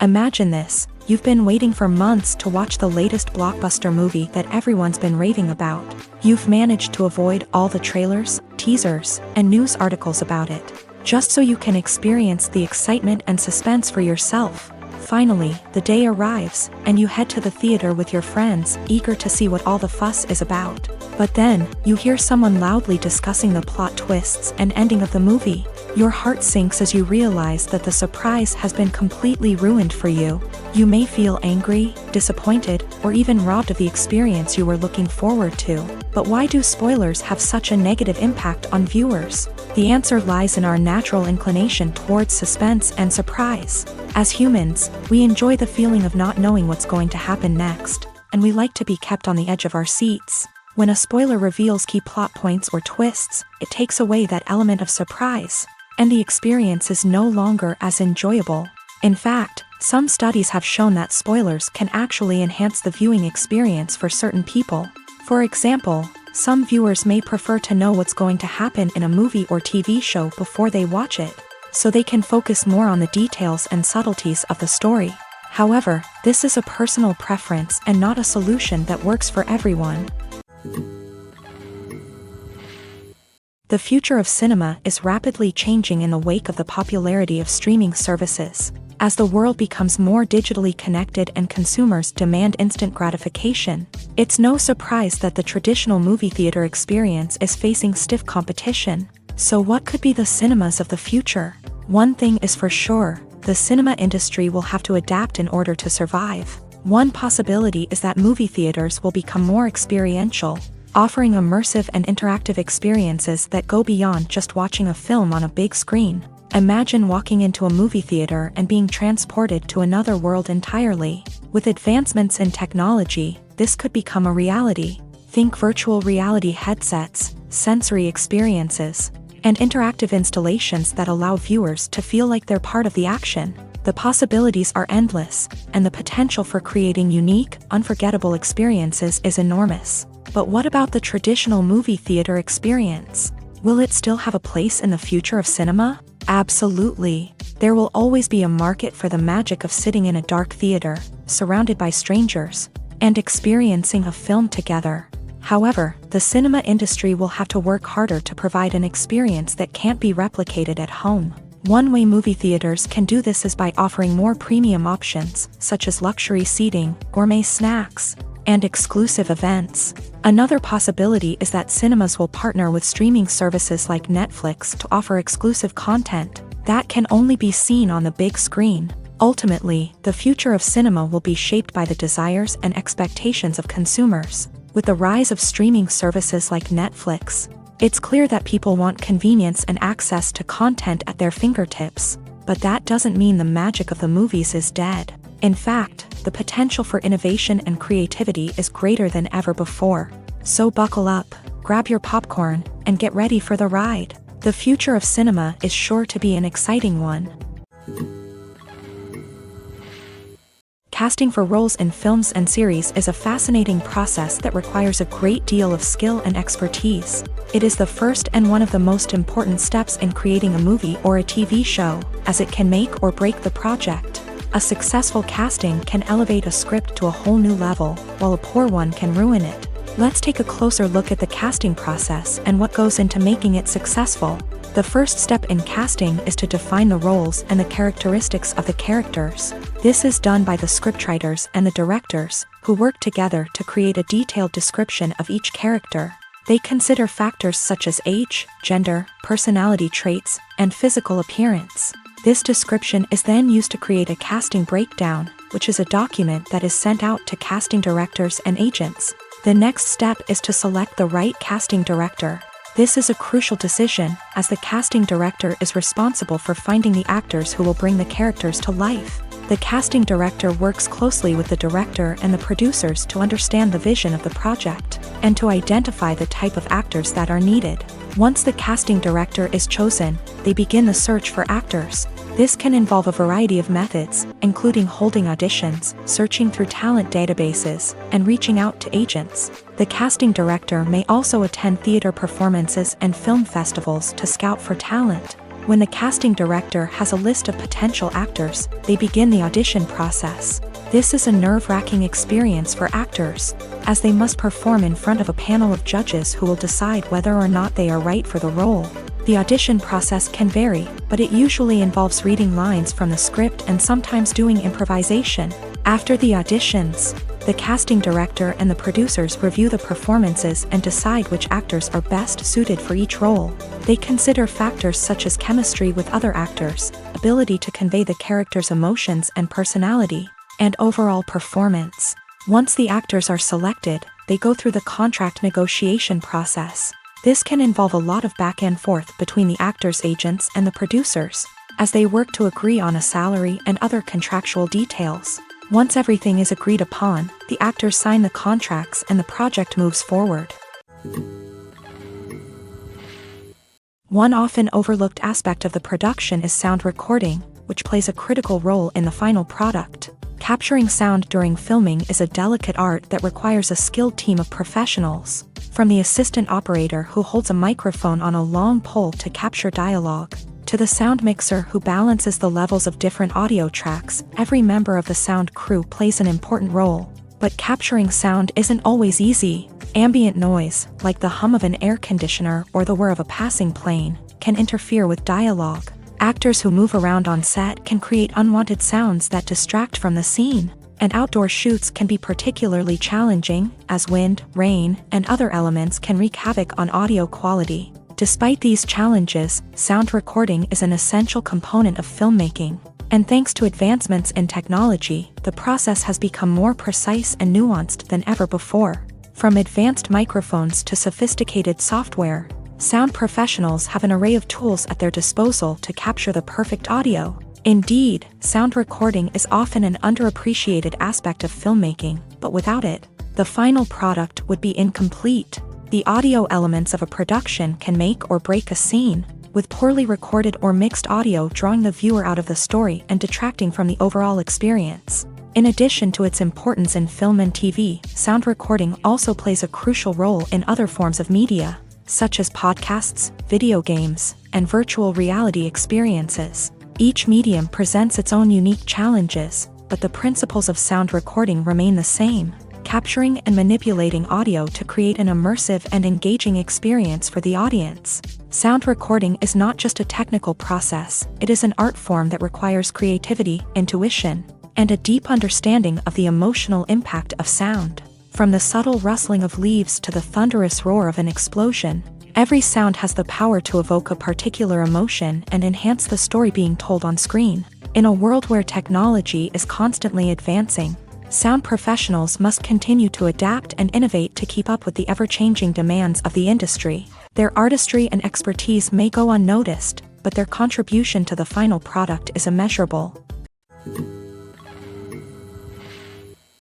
Imagine this: you've been waiting for months to watch the latest blockbuster movie that everyone's been raving about. You've managed to avoid all the trailers, teasers, and news articles about it, just so you can experience the excitement and suspense for yourself. Finally, the day arrives, and you head to the theater with your friends, eager to see what all the fuss is about. But then, you hear someone loudly discussing the plot twists and ending of the movie. Your heart sinks as you realize that the surprise has been completely ruined for you. You may feel angry, disappointed, or even robbed of the experience you were looking forward to. But why do spoilers have such a negative impact on viewers? The answer lies in our natural inclination towards suspense and surprise. As humans, we enjoy the feeling of not knowing what's going to happen next, and we like to be kept on the edge of our seats. When a spoiler reveals key plot points or twists, it takes away that element of surprise, and the experience is no longer as enjoyable. In fact, some studies have shown that spoilers can actually enhance the viewing experience for certain people. For example, some viewers may prefer to know what's going to happen in a movie or TV show before they watch it, so they can focus more on the details and subtleties of the story. However, this is a personal preference and not a solution that works for everyone. The future of cinema is rapidly changing in the wake of the popularity of streaming services. As the world becomes more digitally connected and consumers demand instant gratification, it's no surprise that the traditional movie theater experience is facing stiff competition. So what could be the cinemas of the future? One thing is for sure: the cinema industry will have to adapt in order to survive. One possibility is that movie theaters will become more experiential, offering immersive and interactive experiences that go beyond just watching a film on a big screen. Imagine walking into a movie theater and being transported to another world entirely. With advancements in technology, this could become a reality. Think virtual reality headsets, sensory experiences, and interactive installations that allow viewers to feel like they're part of the action. The possibilities are endless, and the potential for creating unique, unforgettable experiences is enormous. But what about the traditional movie theater experience? Will it still have a place in the future of cinema? Absolutely. There will always be a market for the magic of sitting in a dark theater, surrounded by strangers, and experiencing a film together. However, the cinema industry will have to work harder to provide an experience that can't be replicated at home. One way movie theaters can do this is by offering more premium options, such as luxury seating, gourmet snacks, and exclusive events. Another possibility is that cinemas will partner with streaming services like Netflix to offer exclusive content that can only be seen on the big screen. Ultimately, the future of cinema will be shaped by the desires and expectations of consumers. With the rise of streaming services like Netflix, it's clear that people want convenience and access to content at their fingertips. But that doesn't mean the magic of the movies is dead. In fact, the potential for innovation and creativity is greater than ever before. So buckle up, grab your popcorn, and get ready for the ride. The future of cinema is sure to be an exciting one. Casting for roles in films and series is a fascinating process that requires a great deal of skill and expertise. It is the first and one of the most important steps in creating a movie or a TV show, as it can make or break the project. A successful casting can elevate a script to a whole new level, while a poor one can ruin it. Let's take a closer look at the casting process and what goes into making it successful. The first step in casting is to define the roles and the characteristics of the characters. This is done by the scriptwriters and the directors, who work together to create a detailed description of each character. They consider factors such as age, gender, personality traits, and physical appearance. This description is then used to create a casting breakdown, which is a document that is sent out to casting directors and agents. The next step is to select the right casting director. This is a crucial decision, as the casting director is responsible for finding the actors who will bring the characters to life. The casting director works closely with the director and the producers to understand the vision of the project, and to identify the type of actors that are needed. Once the casting director is chosen, they begin the search for actors. This can involve a variety of methods, including holding auditions, searching through talent databases, and reaching out to agents. The casting director may also attend theater performances and film festivals to scout for talent. When the casting director has a list of potential actors, they begin the audition process. This is a nerve-wracking experience for actors, as they must perform in front of a panel of judges who will decide whether or not they are right for the role. The audition process can vary, but it usually involves reading lines from the script and sometimes doing improvisation. After the auditions, the casting director and the producers review the performances and decide which actors are best suited for each role. They consider factors such as chemistry with other actors, ability to convey the character's emotions and personality, and overall performance. Once the actors are selected, they go through the contract negotiation process. This can involve a lot of back and forth between the actors' agents and the producers, as they work to agree on a salary and other contractual details. Once everything is agreed upon, the actors sign the contracts and the project moves forward. One often overlooked aspect of the production is sound recording, which plays a critical role in the final product. Capturing sound during filming is a delicate art that requires a skilled team of professionals. From the assistant operator who holds a microphone on a long pole to capture dialogue, to the sound mixer who balances the levels of different audio tracks, every member of the sound crew plays an important role. But capturing sound isn't always easy. Ambient noise, like the hum of an air conditioner or the whir of a passing plane, can interfere with dialogue. Actors who move around on set can create unwanted sounds that distract from the scene. And outdoor shoots can be particularly challenging, as wind, rain, and other elements can wreak havoc on audio quality. Despite these challenges, sound recording is an essential component of filmmaking. And thanks to advancements in technology, the process has become more precise and nuanced than ever before. From advanced microphones to sophisticated software, Sound professionals have an array of tools at their disposal to capture the perfect audio. Indeed, sound recording is often an underappreciated aspect of filmmaking, but without it, the final product would be incomplete. The audio elements of a production can make or break a scene, with poorly recorded or mixed audio drawing the viewer out of the story and detracting from the overall experience. In addition to its importance in film and TV, sound recording also plays a crucial role in other forms of media, such as podcasts, video games, and virtual reality experiences. Each medium presents its own unique challenges, but the principles of sound recording remain the same, capturing and manipulating audio to create an immersive and engaging experience for the audience. Sound recording is not just a technical process, it is an art form that requires creativity, intuition, and a deep understanding of the emotional impact of sound. From the subtle rustling of leaves to the thunderous roar of an explosion, every sound has the power to evoke a particular emotion and enhance the story being told on screen. In a world where technology is constantly advancing, sound professionals must continue to adapt and innovate to keep up with the ever-changing demands of the industry. Their artistry and expertise may go unnoticed, but their contribution to the final product is immeasurable.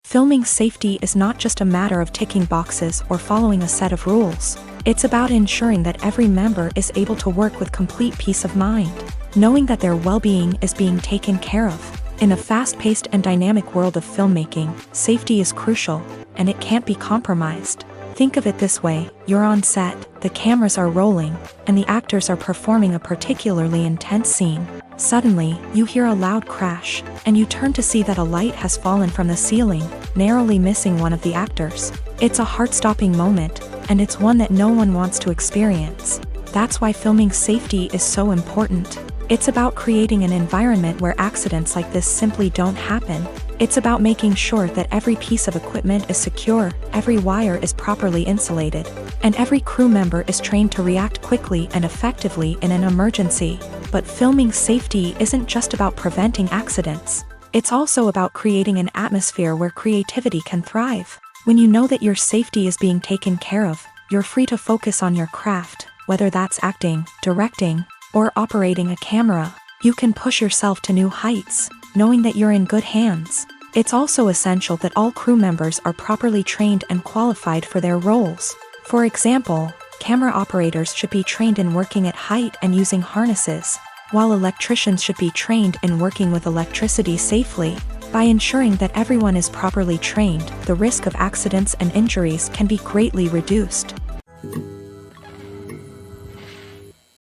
Filming safety is not just a matter of ticking boxes or following a set of rules. It's about ensuring that every member is able to work with complete peace of mind, knowing that their well-being is being taken care of. In a fast-paced and dynamic world of filmmaking, safety is crucial, and it can't be compromised. Think of it this way: you're on set, the cameras are rolling, and the actors are performing a particularly intense scene. Suddenly, you hear a loud crash, and you turn to see that a light has fallen from the ceiling, narrowly missing one of the actors. It's a heart-stopping moment, and it's one that no one wants to experience. That's why filming safety is so important. It's about creating an environment where accidents like this simply don't happen. It's about making sure that every piece of equipment is secure, every wire is properly insulated, and every crew member is trained to react quickly and effectively in an emergency. But filming safety isn't just about preventing accidents. It's also about creating an atmosphere where creativity can thrive. When you know that your safety is being taken care of, you're free to focus on your craft, whether that's acting, directing, or operating a camera. You can push yourself to new heights, knowing that you're in good hands. It's also essential that all crew members are properly trained and qualified for their roles. For example, camera operators should be trained in working at height and using harnesses, while electricians should be trained in working with electricity safely. By ensuring that everyone is properly trained, the risk of accidents and injuries can be greatly reduced.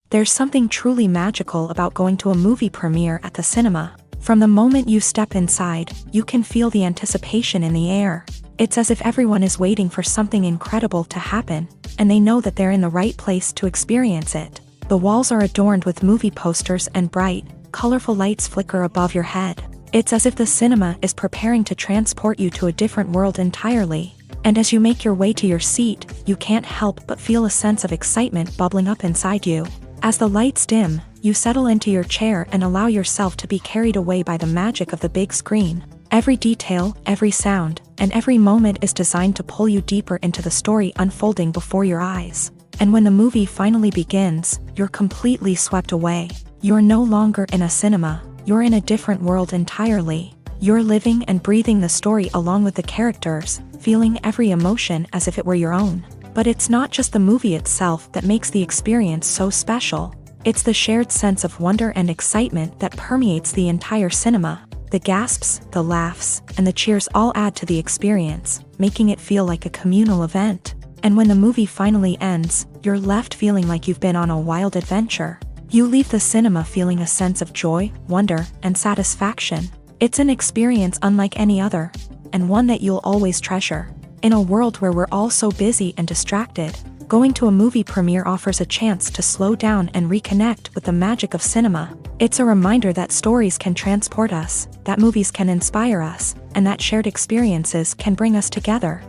There's something truly magical about going to a movie premiere at the cinema. From the moment you step inside, you can feel the anticipation in the air. It's as if everyone is waiting for something incredible to happen, and they know that they're in the right place to experience it. The walls are adorned with movie posters and bright, colorful lights flicker above your head. It's as if the cinema is preparing to transport you to a different world entirely. And as you make your way to your seat, you can't help but feel a sense of excitement bubbling up inside you. As the lights dim, you settle into your chair and allow yourself to be carried away by the magic of the big screen. Every detail, every sound, and every moment is designed to pull you deeper into the story unfolding before your eyes. And when the movie finally begins, you're completely swept away. You're no longer in a cinema, you're in a different world entirely. You're living and breathing the story along with the characters, feeling every emotion as if it were your own. But it's not just the movie itself that makes the experience so special. It's the shared sense of wonder and excitement that permeates the entire cinema. The gasps, the laughs, and the cheers all add to the experience, making it feel like a communal event. And when the movie finally ends, you're left feeling like you've been on a wild adventure. You leave the cinema feeling a sense of joy, wonder, and satisfaction. It's an experience unlike any other, and one that you'll always treasure. In a world where we're all so busy and distracted, going to a movie premiere offers a chance to slow down and reconnect with the magic of cinema. It's a reminder that stories can transport us, that movies can inspire us, and that shared experiences can bring us together.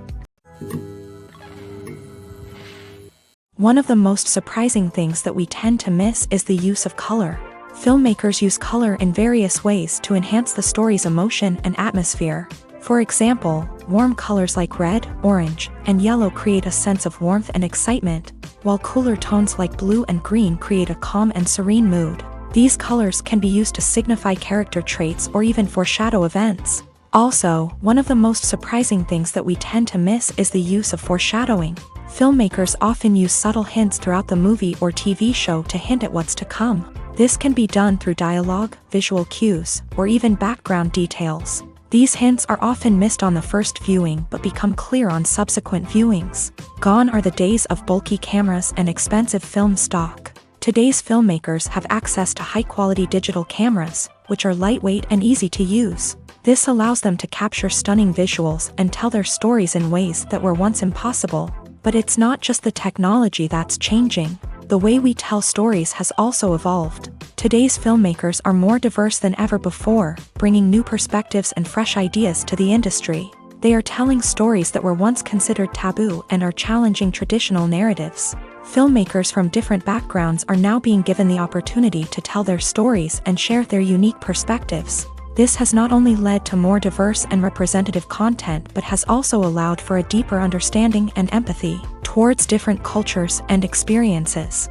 One of the most surprising things that we tend to miss is the use of color. Filmmakers use color in various ways to enhance the story's emotion and atmosphere. For example, warm colors like red, orange, and yellow create a sense of warmth and excitement, while cooler tones like blue and green create a calm and serene mood. These colors can be used to signify character traits or even foreshadow events. Also, one of the most surprising things that we tend to miss is the use of foreshadowing. Filmmakers often use subtle hints throughout the movie or TV show to hint at what's to come. This can be done through dialogue, visual cues, or even background details. These hints are often missed on the first viewing but become clear on subsequent viewings. Gone are the days of bulky cameras and expensive film stock. Today's filmmakers have access to high-quality digital cameras, which are lightweight and easy to use. This allows them to capture stunning visuals and tell their stories in ways that were once impossible. But it's not just the technology that's changing. The way we tell stories has also evolved. Today's filmmakers are more diverse than ever before, bringing new perspectives and fresh ideas to the industry. They are telling stories that were once considered taboo and are challenging traditional narratives. Filmmakers from different backgrounds are now being given the opportunity to tell their stories and share their unique perspectives. This has not only led to more diverse and representative content but has also allowed for a deeper understanding and empathy towards different cultures and experiences.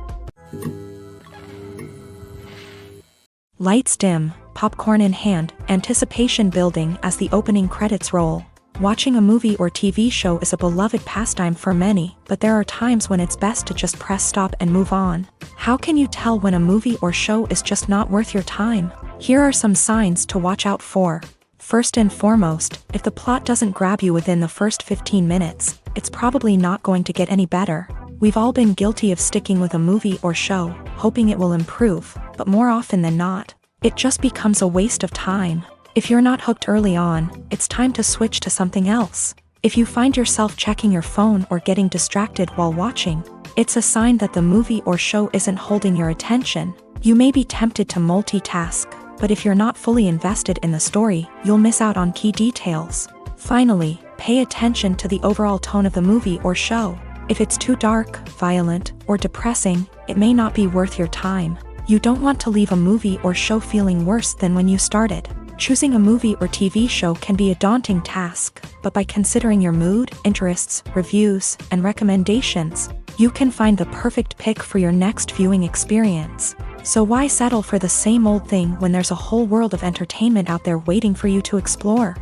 Lights dim, popcorn in hand, anticipation building as the opening credits roll. Watching a movie or TV show is a beloved pastime for many, but there are times when it's best to just press stop and move on. How can you tell when a movie or show is just not worth your time? Here are some signs to watch out for. First and foremost, if the plot doesn't grab you within the first 15 minutes, it's probably not going to get any better. We've all been guilty of sticking with a movie or show, hoping it will improve, but more often than not, it just becomes a waste of time. If you're not hooked early on, it's time to switch to something else. If you find yourself checking your phone or getting distracted while watching, it's a sign that the movie or show isn't holding your attention. You may be tempted to multitask, but if you're not fully invested in the story, you'll miss out on key details. Finally, pay attention to the overall tone of the movie or show. If it's too dark, violent, or depressing, it may not be worth your time. You don't want to leave a movie or show feeling worse than when you started. Choosing a movie or TV show can be a daunting task, but by considering your mood, interests, reviews, and recommendations, you can find the perfect pick for your next viewing experience. So why settle for the same old thing when there's a whole world of entertainment out there waiting for you to explore?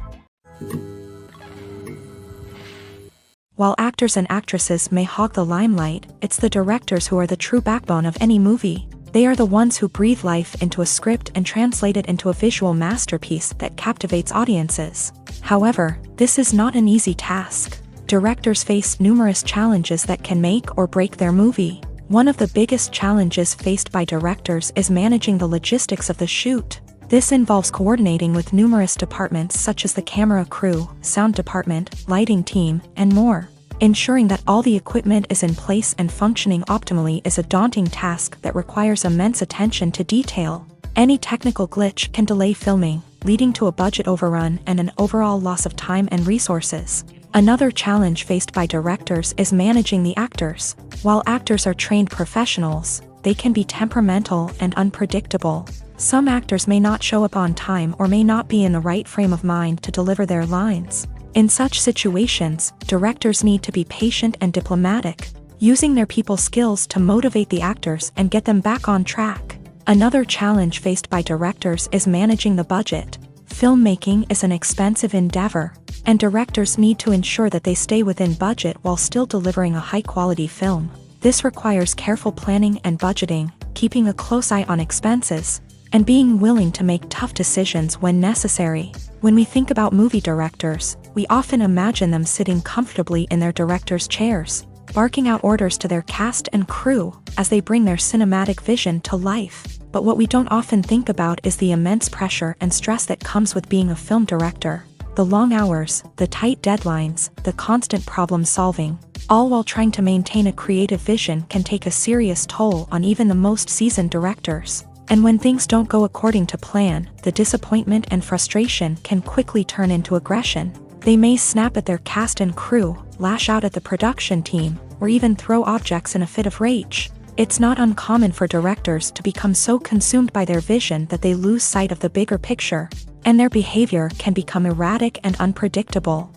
While actors and actresses may hog the limelight, it's the directors who are the true backbone of any movie. They are the ones who breathe life into a script and translate it into a visual masterpiece that captivates audiences. However, this is not an easy task. Directors face numerous challenges that can make or break their movie. One of the biggest challenges faced by directors is managing the logistics of the shoot. This involves coordinating with numerous departments such as the camera crew, sound department, lighting team, and more. Ensuring that all the equipment is in place and functioning optimally is a daunting task that requires immense attention to detail. Any technical glitch can delay filming, leading to a budget overrun and an overall loss of time and resources. Another challenge faced by directors is managing the actors. While actors are trained professionals, they can be temperamental and unpredictable. Some actors may not show up on time or may not be in the right frame of mind to deliver their lines. In such situations, directors need to be patient and diplomatic, using their people skills to motivate the actors and get them back on track. Another challenge faced by directors is managing the budget. Filmmaking is an expensive endeavor, and directors need to ensure that they stay within budget while still delivering a high-quality film. This requires careful planning and budgeting, keeping a close eye on expenses, and being willing to make tough decisions when necessary. When we think about movie directors, we often imagine them sitting comfortably in their director's chairs, barking out orders to their cast and crew as they bring their cinematic vision to life. But what we don't often think about is the immense pressure and stress that comes with being a film director. The long hours, the tight deadlines, the constant problem solving, all while trying to maintain a creative vision can take a serious toll on even the most seasoned directors. And when things don't go according to plan, the disappointment and frustration can quickly turn into aggression. They may snap at their cast and crew, lash out at the production team, or even throw objects in a fit of rage. It's not uncommon for directors to become so consumed by their vision that they lose sight of the bigger picture, and their behavior can become erratic and unpredictable.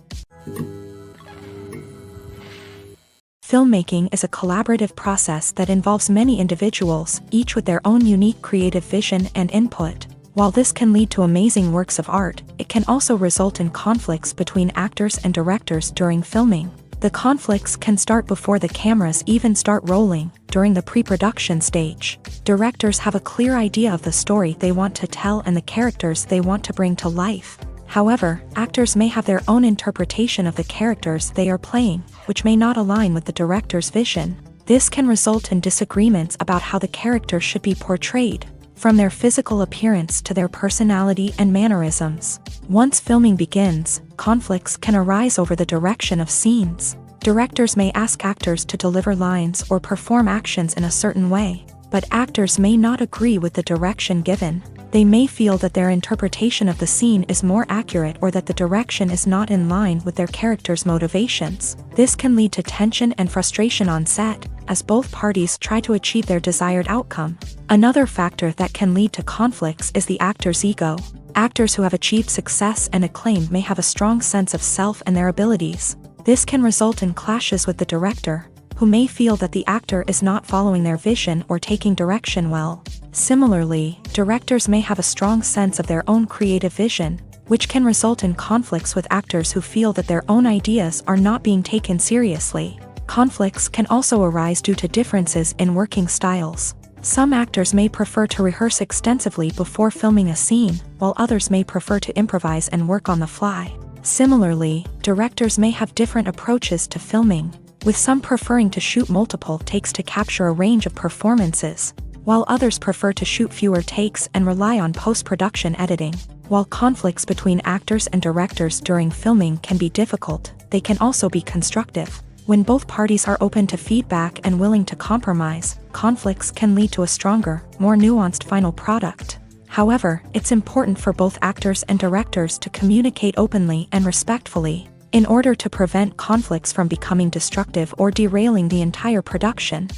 Filmmaking is a collaborative process that involves many individuals, each with their own unique creative vision and input. While this can lead to amazing works of art, it can also result in conflicts between actors and directors during filming. The conflicts can start before the cameras even start rolling, during the pre-production stage. Directors have a clear idea of the story they want to tell and the characters they want to bring to life. However, actors may have their own interpretation of the characters they are playing, which may not align with the director's vision. This can result in disagreements about how the character should be portrayed, from their physical appearance to their personality and mannerisms. Once filming begins, conflicts can arise over the direction of scenes. Directors may ask actors to deliver lines or perform actions in a certain way, but actors may not agree with the direction given. They may feel that their interpretation of the scene is more accurate or that the direction is not in line with their character's motivations. This can lead to tension and frustration on set, as both parties try to achieve their desired outcome. Another factor that can lead to conflicts is the actor's ego. Actors who have achieved success and acclaim may have a strong sense of self and their abilities. This can result in clashes with the director, who may feel that the actor is not following their vision or taking direction well. Similarly, directors may have a strong sense of their own creative vision, which can result in conflicts with actors who feel that their own ideas are not being taken seriously. Conflicts can also arise due to differences in working styles. Some actors may prefer to rehearse extensively before filming a scene, while others may prefer to improvise and work on the fly. Similarly, directors may have different approaches to filming, with some preferring to shoot multiple takes to capture a range of performances, while others prefer to shoot fewer takes and rely on post-production editing. While conflicts between actors and directors during filming can be difficult, they can also be constructive. When both parties are open to feedback and willing to compromise, conflicts can lead to a stronger, more nuanced final product. However, it's important for both actors and directors to communicate openly and respectfully, in order to prevent conflicts from becoming destructive or derailing the entire production.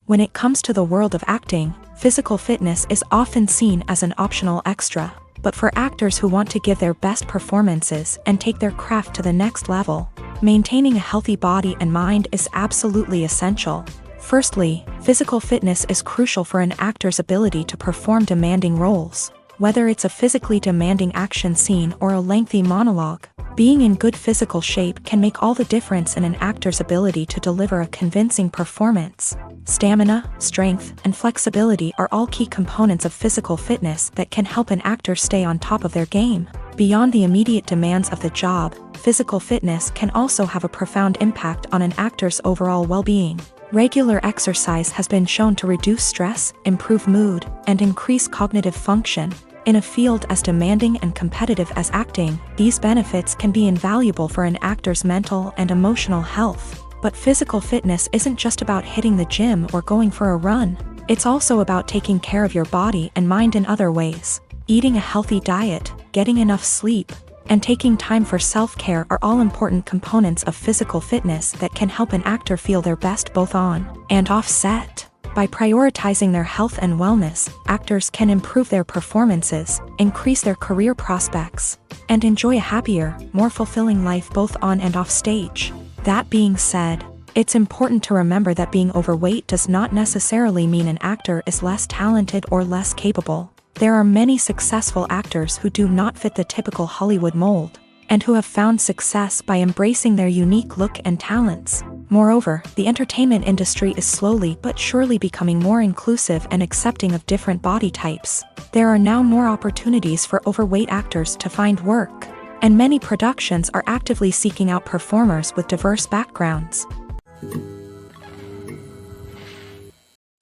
When it comes to the world of acting, physical fitness is often seen as an optional extra. But for actors who want to give their best performances and take their craft to the next level, maintaining a healthy body and mind is absolutely essential. Firstly, physical fitness is crucial for an actor's ability to perform demanding roles. Whether it's a physically demanding action scene or a lengthy monologue, being in good physical shape can make all the difference in an actor's ability to deliver a convincing performance. Stamina, strength, and flexibility are all key components of physical fitness that can help an actor stay on top of their game. Beyond the immediate demands of the job, physical fitness can also have a profound impact on an actor's overall well-being. Regular exercise has been shown to reduce stress, improve mood, and increase cognitive function. In a field as demanding and competitive as acting, these benefits can be invaluable for an actor's mental and emotional health. But physical fitness isn't just about hitting the gym or going for a run. It's also about taking care of your body and mind in other ways. Eating a healthy diet, getting enough sleep, and taking time for self-care are all important components of physical fitness that can help an actor feel their best both on and off set. By prioritizing their health and wellness, actors can improve their performances, increase their career prospects, and enjoy a happier, more fulfilling life both on and off stage. That being said, it's important to remember that being overweight does not necessarily mean an actor is less talented or less capable. There are many successful actors who do not fit the typical Hollywood mold, and who have found success by embracing their unique look and talents. Moreover, the entertainment industry is slowly but surely becoming more inclusive and accepting of different body types. There are now more opportunities for overweight actors to find work, and many productions are actively seeking out performers with diverse backgrounds.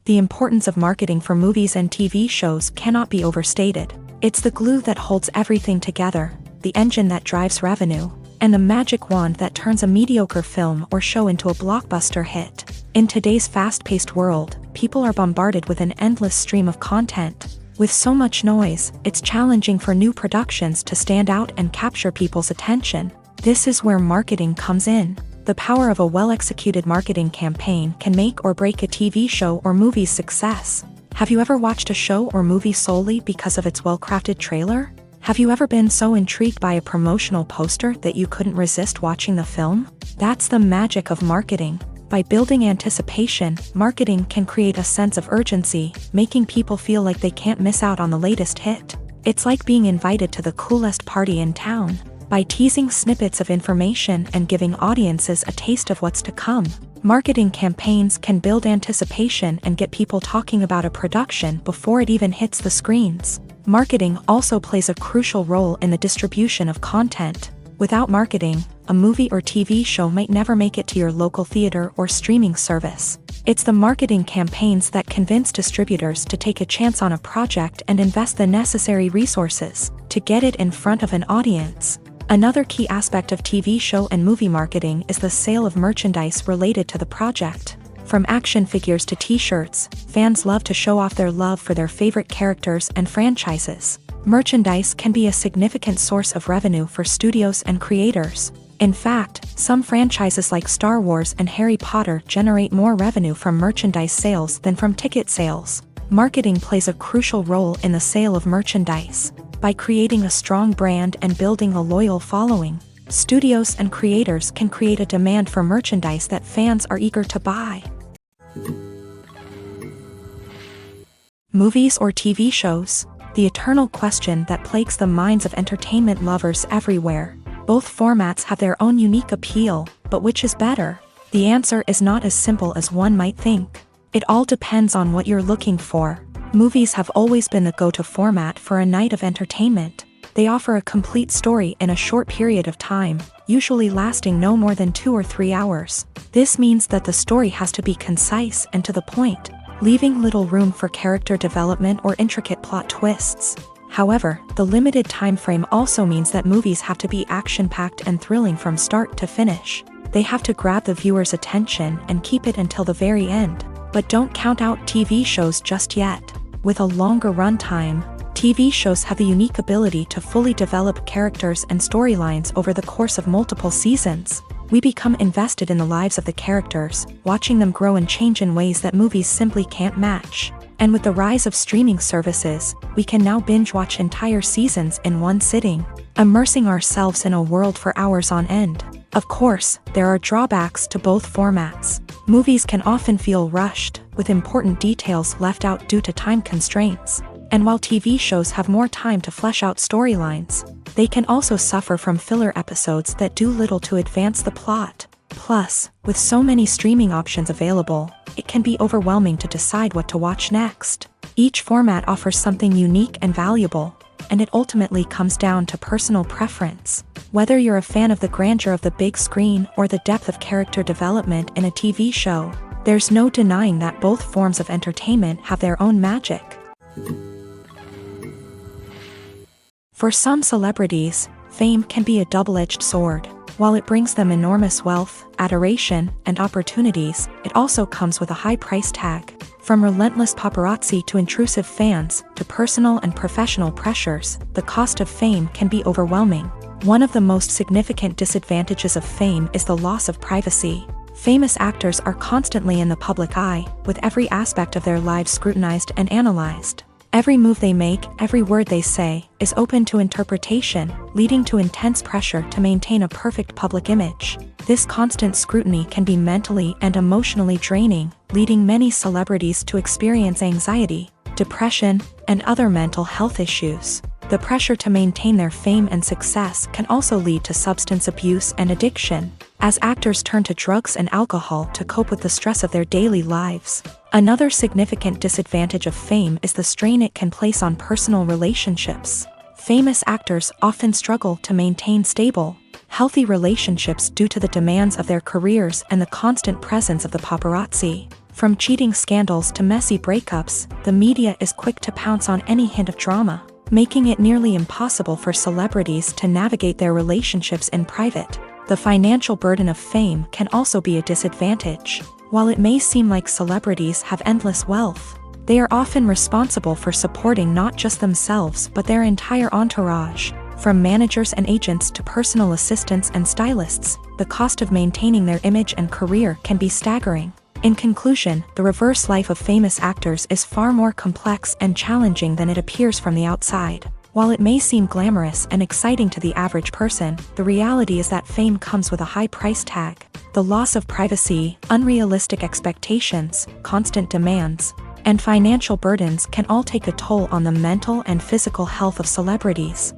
The importance of marketing for movies and TV shows cannot be overstated. It's the glue that holds everything together, the engine that drives revenue, and the magic wand that turns a mediocre film or show into a blockbuster hit. In today's fast-paced world, people are bombarded with an endless stream of content. With so much noise, it's challenging for new productions to stand out and capture people's attention. This is where marketing comes in. The power of a well-executed marketing campaign can make or break a TV show or movie's success. Have you ever watched a show or movie solely because of its well-crafted trailer? Have you ever been so intrigued by a promotional poster that you couldn't resist watching the film? That's the magic of marketing. By building anticipation, marketing can create a sense of urgency, making people feel like they can't miss out on the latest hit. It's like being invited to the coolest party in town. By teasing snippets of information and giving audiences a taste of what's to come, marketing campaigns can build anticipation and get people talking about a production before it even hits the screens. Marketing also plays a crucial role in the distribution of content. Without marketing, a movie or TV show might never make it to your local theater or streaming service. It's the marketing campaigns that convince distributors to take a chance on a project and invest the necessary resources to get it in front of an audience. Another key aspect of TV show and movie marketing is the sale of merchandise related to the project. From action figures to t-shirts, fans love to show off their love for their favorite characters and franchises. Merchandise can be a significant source of revenue for studios and creators. In fact, some franchises like Star Wars and Harry Potter generate more revenue from merchandise sales than from ticket sales. Marketing plays a crucial role in the sale of merchandise. By creating a strong brand and building a loyal following, studios and creators can create a demand for merchandise that fans are eager to buy. Movies or TV shows? The eternal question that plagues the minds of entertainment lovers everywhere. Both formats have their own unique appeal, but which is better? The answer is not as simple as one might think. It all depends on what you're looking for. Movies have always been the go-to format for a night of entertainment. They offer a complete story in a short period of time, usually lasting no more than 2 or 3 hours. This means that the story has to be concise and to the point, leaving little room for character development or intricate plot twists. However, the limited time frame also means that movies have to be action-packed and thrilling from start to finish. They have to grab the viewer's attention and keep it until the very end. But don't count out TV shows just yet. With a longer runtime, TV shows have the unique ability to fully develop characters and storylines over the course of multiple seasons. We become invested in the lives of the characters, watching them grow and change in ways that movies simply can't match. And with the rise of streaming services, we can now binge-watch entire seasons in one sitting, immersing ourselves in a world for hours on end. Of course, there are drawbacks to both formats. Movies can often feel rushed, with important details left out due to time constraints. And while TV shows have more time to flesh out storylines, they can also suffer from filler episodes that do little to advance the plot. Plus, with so many streaming options available, it can be overwhelming to decide what to watch next. Each format offers something unique and valuable, and it ultimately comes down to personal preference. Whether you're a fan of the grandeur of the big screen or the depth of character development in a TV show, there's no denying that both forms of entertainment have their own magic. For some celebrities, fame can be a double-edged sword. While it brings them enormous wealth, adoration, and opportunities, it also comes with a high price tag. From relentless paparazzi to intrusive fans, to personal and professional pressures, the cost of fame can be overwhelming. One of the most significant disadvantages of fame is the loss of privacy. Famous actors are constantly in the public eye, with every aspect of their lives scrutinized and analyzed. Every move they make, every word they say, is open to interpretation, leading to intense pressure to maintain a perfect public image. This constant scrutiny can be mentally and emotionally draining, leading many celebrities to experience anxiety, depression, and other mental health issues. The pressure to maintain their fame and success can also lead to substance abuse and addiction, as actors turn to drugs and alcohol to cope with the stress of their daily lives. Another significant disadvantage of fame is the strain it can place on personal relationships. Famous actors often struggle to maintain stable, healthy relationships due to the demands of their careers and the constant presence of the paparazzi. From cheating scandals to messy breakups, the media is quick to pounce on any hint of drama, making it nearly impossible for celebrities to navigate their relationships in private. The financial burden of fame can also be a disadvantage. While it may seem like celebrities have endless wealth, they are often responsible for supporting not just themselves but their entire entourage. From managers and agents to personal assistants and stylists, the cost of maintaining their image and career can be staggering. In conclusion, the reverse life of famous actors is far more complex and challenging than it appears from the outside. While it may seem glamorous and exciting to the average person, the reality is that fame comes with a high price tag. The loss of privacy, unrealistic expectations, constant demands, and financial burdens can all take a toll on the mental and physical health of celebrities.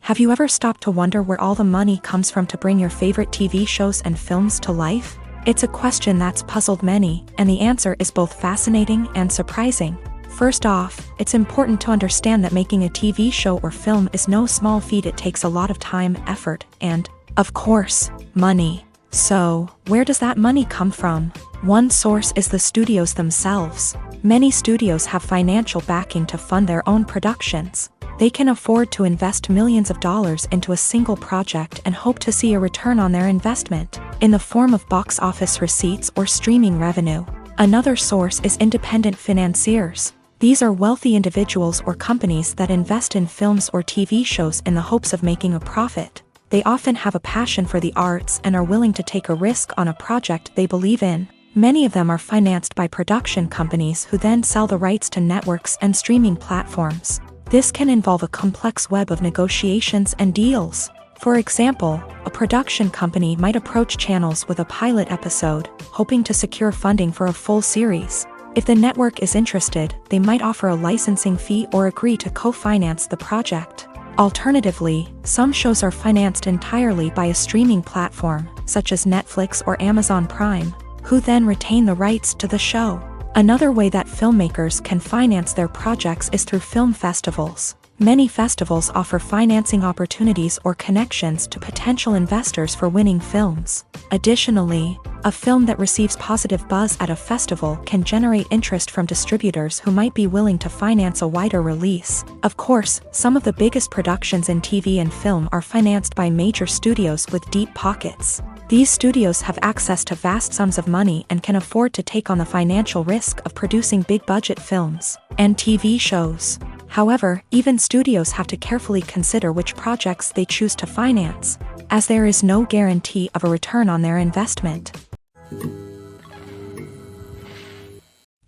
Have you ever stopped to wonder where all the money comes from to bring your favorite TV shows and films to life? It's a question that's puzzled many, and the answer is both fascinating and surprising. First off, it's important to understand that making a TV show or film is no small feat. It takes a lot of time, effort, and, of course, money. So, where does that money come from? One source is the studios themselves. Many studios have financial backing to fund their own productions. They can afford to invest millions of dollars into a single project and hope to see a return on their investment, in the form of box office receipts or streaming revenue. Another source is independent financiers. These are wealthy individuals or companies that invest in films or TV shows in the hopes of making a profit. They often have a passion for the arts and are willing to take a risk on a project they believe in. Many of them are financed by production companies who then sell the rights to networks and streaming platforms. This can involve a complex web of negotiations and deals. For example, a production company might approach channels with a pilot episode, hoping to secure funding for a full series. If the network is interested, they might offer a licensing fee or agree to co-finance the project. Alternatively, some shows are financed entirely by a streaming platform, such as Netflix or Amazon Prime, who then retain the rights to the show. Another way that filmmakers can finance their projects is through film festivals. Many festivals offer financing opportunities or connections to potential investors for winning films. Additionally, a film that receives positive buzz at a festival can generate interest from distributors who might be willing to finance a wider release. Of course, some of the biggest productions in TV and film are financed by major studios with deep pockets. These studios have access to vast sums of money and can afford to take on the financial risk of producing big-budget films and TV shows. However, even studios have to carefully consider which projects they choose to finance, as there is no guarantee of a return on their investment.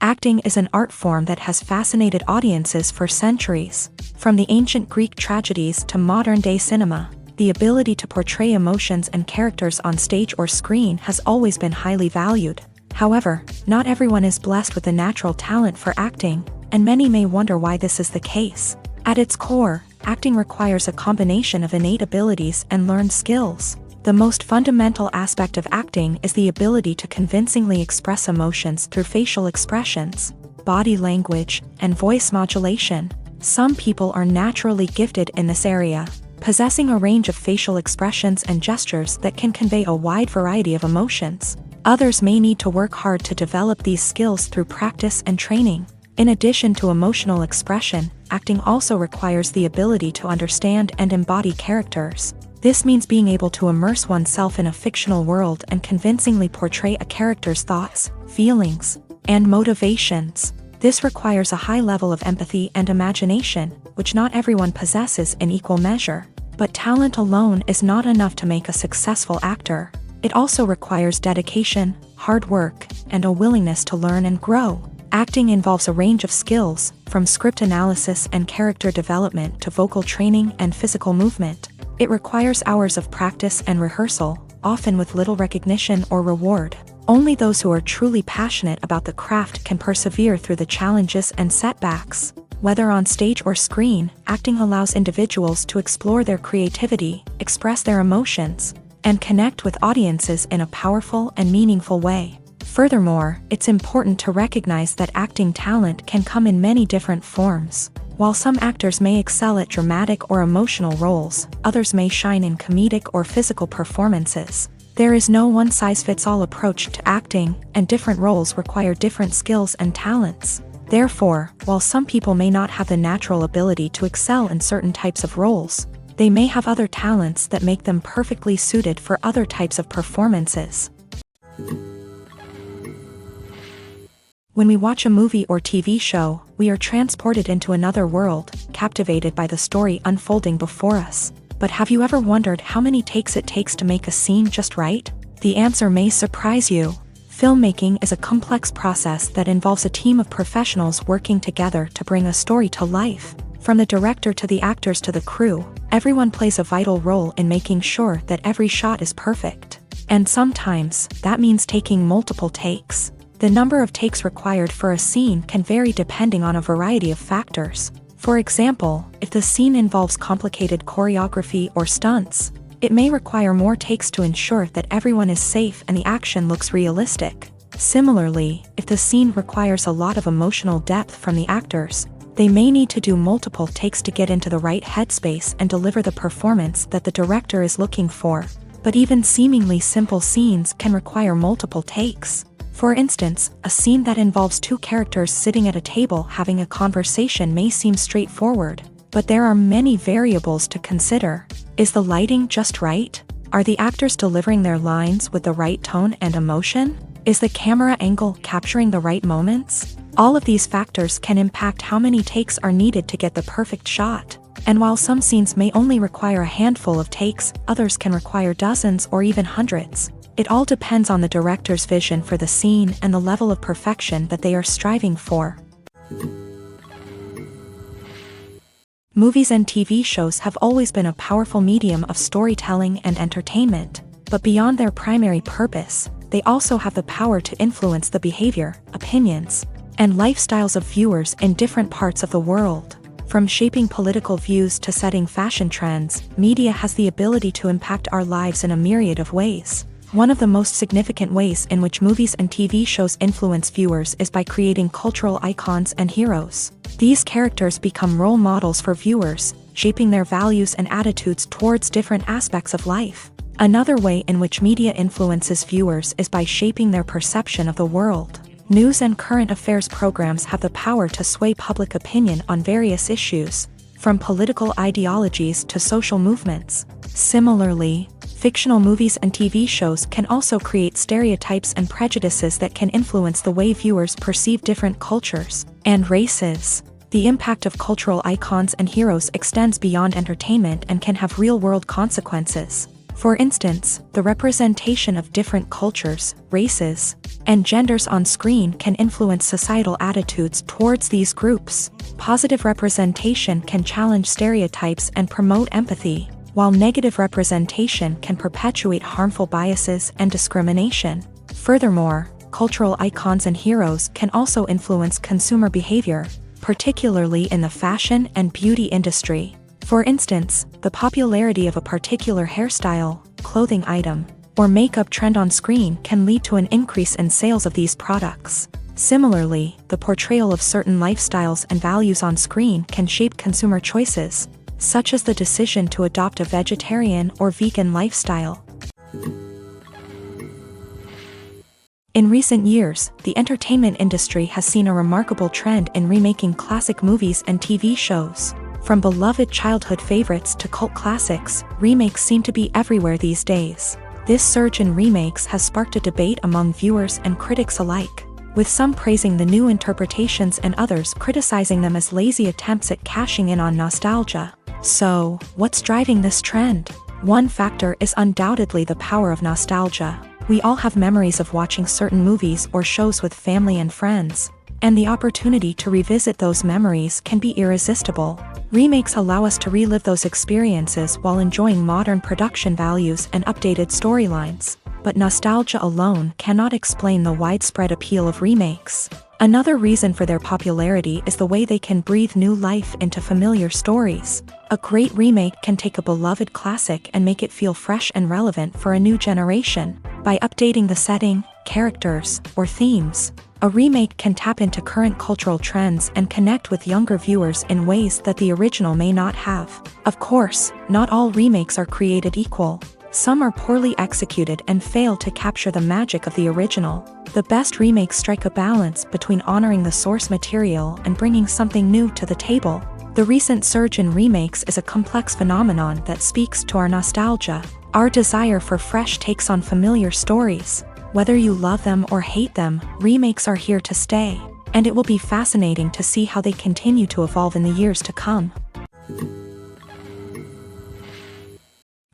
Acting is an art form that has fascinated audiences for centuries. From the ancient Greek tragedies to modern-day cinema, the ability to portray emotions and characters on stage or screen has always been highly valued. However, not everyone is blessed with the natural talent for acting, and many may wonder why this is the case. At its core, acting requires a combination of innate abilities and learned skills. The most fundamental aspect of acting is the ability to convincingly express emotions through facial expressions, body language, and voice modulation. Some people are naturally gifted in this area, possessing a range of facial expressions and gestures that can convey a wide variety of emotions. Others may need to work hard to develop these skills through practice and training. In addition to emotional expression, acting also requires the ability to understand and embody characters. This means being able to immerse oneself in a fictional world and convincingly portray a character's thoughts, feelings, and motivations. This requires a high level of empathy and imagination, which not everyone possesses in equal measure. But talent alone is not enough to make a successful actor. It also requires dedication, hard work, and a willingness to learn and grow. Acting involves a range of skills, from script analysis and character development to vocal training and physical movement. It requires hours of practice and rehearsal, often with little recognition or reward. Only those who are truly passionate about the craft can persevere through the challenges and setbacks. Whether on stage or screen, acting allows individuals to explore their creativity, express their emotions, and connect with audiences in a powerful and meaningful way. Furthermore, it's important to recognize that acting talent can come in many different forms. While some actors may excel at dramatic or emotional roles, others may shine in comedic or physical performances. There is no one-size-fits-all approach to acting, and different roles require different skills and talents. Therefore, while some people may not have the natural ability to excel in certain types of roles, they may have other talents that make them perfectly suited for other types of performances. When we watch a movie or TV show, we are transported into another world, captivated by the story unfolding before us. But have you ever wondered how many takes it takes to make a scene just right? The answer may surprise you. Filmmaking is a complex process that involves a team of professionals working together to bring a story to life. From the director to the actors to the crew, everyone plays a vital role in making sure that every shot is perfect. And sometimes, that means taking multiple takes. The number of takes required for a scene can vary depending on a variety of factors. For example, if the scene involves complicated choreography or stunts, it may require more takes to ensure that everyone is safe and the action looks realistic. Similarly, if the scene requires a lot of emotional depth from the actors, they may need to do multiple takes to get into the right headspace and deliver the performance that the director is looking for. But even seemingly simple scenes can require multiple takes. For instance, a scene that involves two characters sitting at a table having a conversation may seem straightforward, but there are many variables to consider. Is the lighting just right? Are the actors delivering their lines with the right tone and emotion? Is the camera angle capturing the right moments? All of these factors can impact how many takes are needed to get the perfect shot. And while some scenes may only require a handful of takes, others can require dozens or even hundreds. It all depends on the director's vision for the scene and the level of perfection that they are striving for. Movies and TV shows have always been a powerful medium of storytelling and entertainment, but beyond their primary purpose, they also have the power to influence the behavior, opinions, and lifestyles of viewers in different parts of the world. From shaping political views to setting fashion trends, media has the ability to impact our lives in a myriad of ways. One of the most significant ways in which movies and TV shows influence viewers is by creating cultural icons and heroes. These characters become role models for viewers, shaping their values and attitudes towards different aspects of life. Another way in which media influences viewers is by shaping their perception of the world. News and current affairs programs have the power to sway public opinion on various issues, from political ideologies to social movements. Similarly, fictional movies and TV shows can also create stereotypes and prejudices that can influence the way viewers perceive different cultures and races. The impact of cultural icons and heroes extends beyond entertainment and can have real-world consequences. For instance, the representation of different cultures, races, and genders on screen can influence societal attitudes towards these groups. Positive representation can challenge stereotypes and promote empathy, while negative representation can perpetuate harmful biases and discrimination. Furthermore, cultural icons and heroes can also influence consumer behavior, particularly in the fashion and beauty industry. For instance, the popularity of a particular hairstyle, clothing item, or makeup trend on screen can lead to an increase in sales of these products. Similarly, the portrayal of certain lifestyles and values on screen can shape consumer choices, such as the decision to adopt a vegetarian or vegan lifestyle. In recent years, the entertainment industry has seen a remarkable trend in remaking classic movies and TV shows. From beloved childhood favorites to cult classics, remakes seem to be everywhere these days. This surge in remakes has sparked a debate among viewers and critics alike, with some praising the new interpretations and others criticizing them as lazy attempts at cashing in on nostalgia. So, what's driving this trend? One factor is undoubtedly the power of nostalgia. We all have memories of watching certain movies or shows with family and friends, and the opportunity to revisit those memories can be irresistible. Remakes allow us to relive those experiences while enjoying modern production values and updated storylines. But nostalgia alone cannot explain the widespread appeal of remakes. Another reason for their popularity is the way they can breathe new life into familiar stories. A great remake can take a beloved classic and make it feel fresh and relevant for a new generation. By updating the setting, characters, or themes, a remake can tap into current cultural trends and connect with younger viewers in ways that the original may not have. Of course, not all remakes are created equal. Some are poorly executed and fail to capture the magic of the original. The best remakes strike a balance between honoring the source material and bringing something new to the table. The recent surge in remakes is a complex phenomenon that speaks to our nostalgia, our desire for fresh takes on familiar stories, Whether you love them or hate them, remakes are here to stay, and it will be fascinating to see how they continue to evolve in the years to come.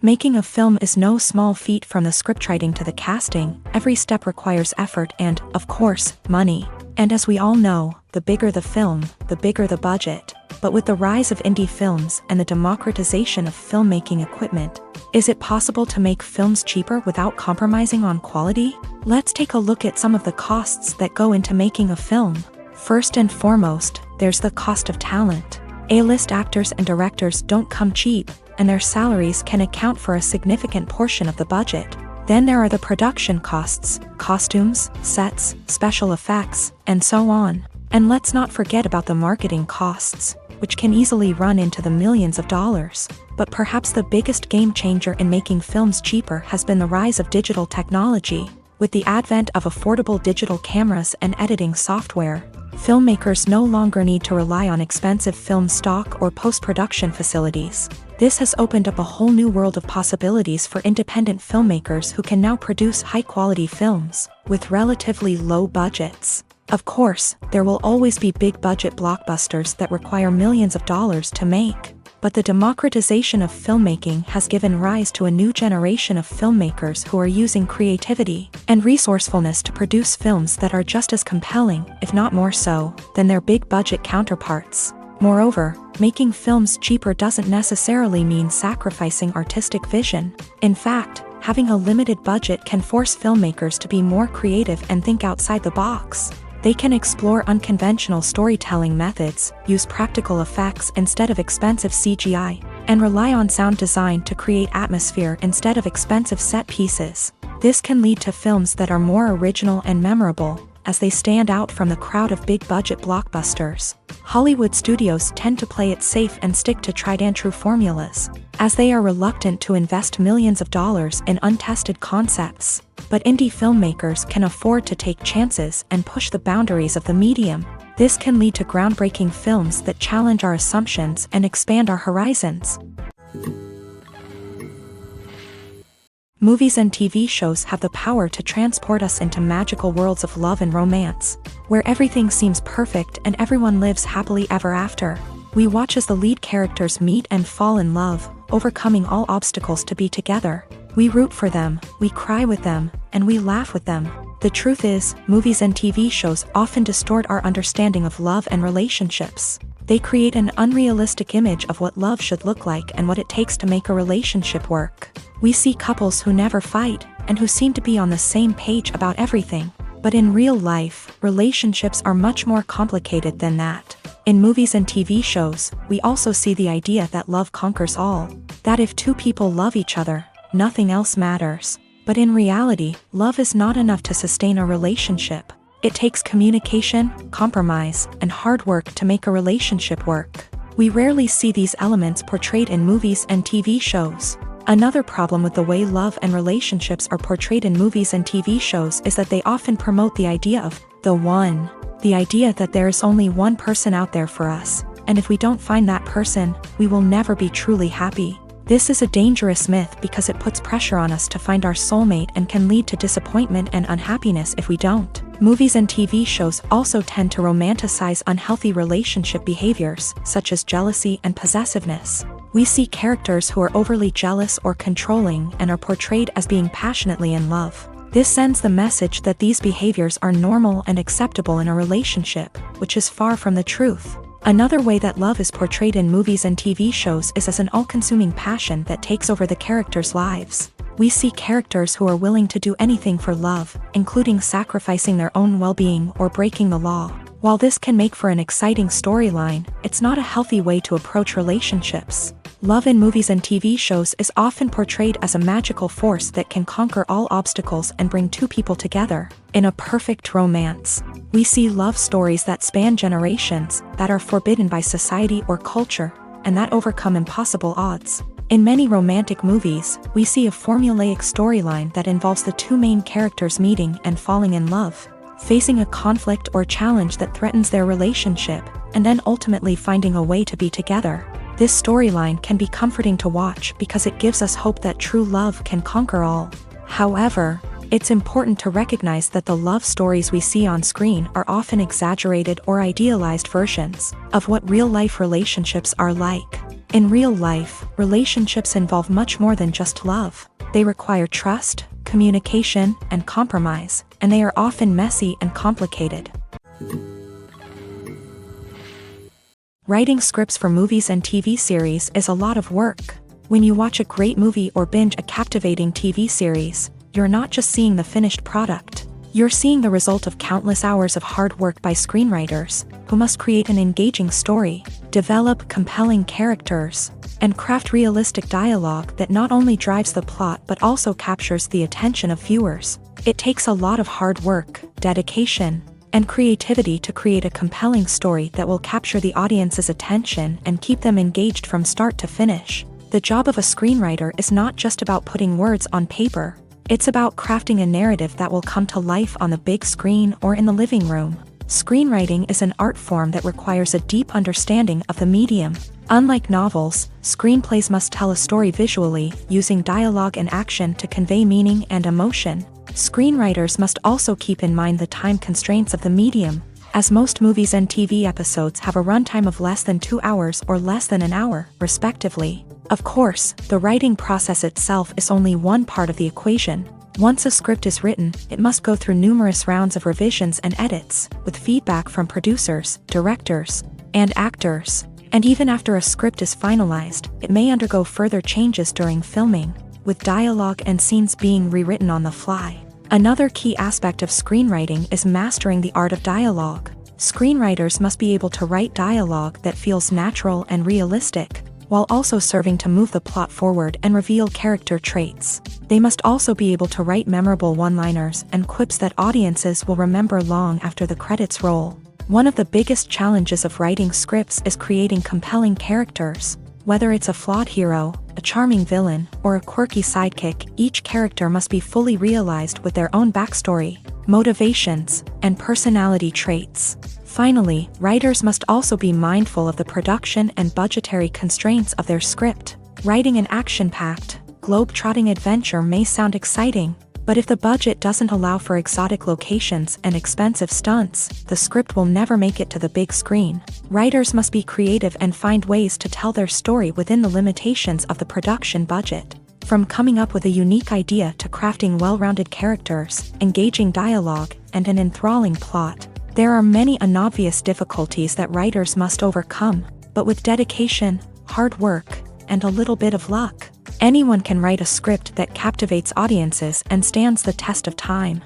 Making a film is no small feat. From the scriptwriting to the casting, every step requires effort and, of course, money. And as we all know, the bigger the film, the bigger the budget. But with the rise of indie films and the democratization of filmmaking equipment, is it possible to make films cheaper without compromising on quality? Let's take a look at some of the costs that go into making a film. First and foremost, there's the cost of talent. A-list actors and directors don't come cheap, and their salaries can account for a significant portion of the budget. Then there are the production costs, costumes, sets, special effects, and so on. And let's not forget about the marketing costs, which can easily run into the millions of dollars. But perhaps the biggest game changer in making films cheaper has been the rise of digital technology. With the advent of affordable digital cameras and editing software, filmmakers no longer need to rely on expensive film stock or post-production facilities. This has opened up a whole new world of possibilities for independent filmmakers who can now produce high-quality films with relatively low budgets. Of course, there will always be big-budget blockbusters that require millions of dollars to make. But the democratization of filmmaking has given rise to a new generation of filmmakers who are using creativity and resourcefulness to produce films that are just as compelling, if not more so, than their big-budget counterparts. Moreover, making films cheaper doesn't necessarily mean sacrificing artistic vision. In fact, having a limited budget can force filmmakers to be more creative and think outside the box. They can explore unconventional storytelling methods, use practical effects instead of expensive CGI, and rely on sound design to create atmosphere instead of expensive set pieces. This can lead to films that are more original and memorable, as they stand out from the crowd of big-budget blockbusters. Hollywood studios tend to play it safe and stick to tried-and-true formulas, as they are reluctant to invest millions of dollars in untested concepts. But indie filmmakers can afford to take chances and push the boundaries of the medium. This can lead to groundbreaking films that challenge our assumptions and expand our horizons. Movies and TV shows have the power to transport us into magical worlds of love and romance, where everything seems perfect and everyone lives happily ever after. We watch as the lead characters meet and fall in love, overcoming all obstacles to be together. We root for them, we cry with them, and we laugh with them. The truth is, movies and TV shows often distort our understanding of love and relationships. They create an unrealistic image of what love should look like and what it takes to make a relationship work. We see couples who never fight, and who seem to be on the same page about everything. But in real life, relationships are much more complicated than that. In movies and TV shows, we also see the idea that love conquers all. That if two people love each other, nothing else matters. But in reality, love is not enough to sustain a relationship. It takes communication, compromise, and hard work to make a relationship work. We rarely see these elements portrayed in movies and TV shows. Another problem with the way love and relationships are portrayed in movies and TV shows is that they often promote the idea of the one. The idea that there is only one person out there for us, and if we don't find that person, we will never be truly happy. This is a dangerous myth because it puts pressure on us to find our soulmate and can lead to disappointment and unhappiness if we don't. Movies and TV shows also tend to romanticize unhealthy relationship behaviors, such as jealousy and possessiveness. We see characters who are overly jealous or controlling and are portrayed as being passionately in love. This sends the message that these behaviors are normal and acceptable in a relationship, which is far from the truth. Another way that love is portrayed in movies and TV shows is as an all-consuming passion that takes over the characters' lives. We see characters who are willing to do anything for love, including sacrificing their own well-being or breaking the law. While this can make for an exciting storyline, it's not a healthy way to approach relationships. Love in movies and TV shows is often portrayed as a magical force that can conquer all obstacles and bring two people together. In a perfect romance, we see love stories that span generations, that are forbidden by society or culture, and that overcome impossible odds. In many romantic movies, we see a formulaic storyline that involves the two main characters meeting and falling in love, facing a conflict or challenge that threatens their relationship, and then ultimately finding a way to be together. This storyline can be comforting to watch because it gives us hope that true love can conquer all. However, It's important to recognize that the love stories we see on screen are often exaggerated or idealized versions of what real-life relationships are like. In real life, relationships involve much more than just love. They require trust, communication, and compromise, and they are often messy and complicated. Writing scripts for movies and TV series is a lot of work. When you watch a great movie or binge a captivating TV series, you're not just seeing the finished product. You're seeing the result of countless hours of hard work by screenwriters, who must create an engaging story, develop compelling characters, and craft realistic dialogue that not only drives the plot but also captures the attention of viewers. It takes a lot of hard work, dedication, and creativity to create a compelling story that will capture the audience's attention and keep them engaged from start to finish. The job of a screenwriter is not just about putting words on paper. It's about crafting a narrative that will come to life on the big screen or in the living room. Screenwriting is an art form that requires a deep understanding of the medium. Unlike novels, screenplays must tell a story visually, using dialogue and action to convey meaning and emotion. Screenwriters must also keep in mind the time constraints of the medium, as most movies and TV episodes have a runtime of less than 2 hours or less than an hour, respectively. Of course, the writing process itself is only one part of the equation. Once a script is written, it must go through numerous rounds of revisions and edits, with feedback from producers, directors, and actors. And even after a script is finalized, it may undergo further changes during filming, with dialogue and scenes being rewritten on the fly. Another key aspect of screenwriting is mastering the art of dialogue. Screenwriters must be able to write dialogue that feels natural and realistic, while also serving to move the plot forward and reveal character traits. They must also be able to write memorable one-liners and quips that audiences will remember long after the credits roll. One of the biggest challenges of writing scripts is creating compelling characters. Whether it's a flawed hero, a charming villain, or a quirky sidekick, each character must be fully realized with their own backstory, motivations, and personality traits. Finally, writers must also be mindful of the production and budgetary constraints of their script. Writing an action-packed, globe-trotting adventure may sound exciting, but if the budget doesn't allow for exotic locations and expensive stunts, the script will never make it to the big screen. Writers must be creative and find ways to tell their story within the limitations of the production budget. From coming up with a unique idea to crafting well-rounded characters, engaging dialogue, and an enthralling plot, there are many unobvious difficulties that writers must overcome, but with dedication, hard work, and a little bit of luck, anyone can write a script that captivates audiences and stands the test of time.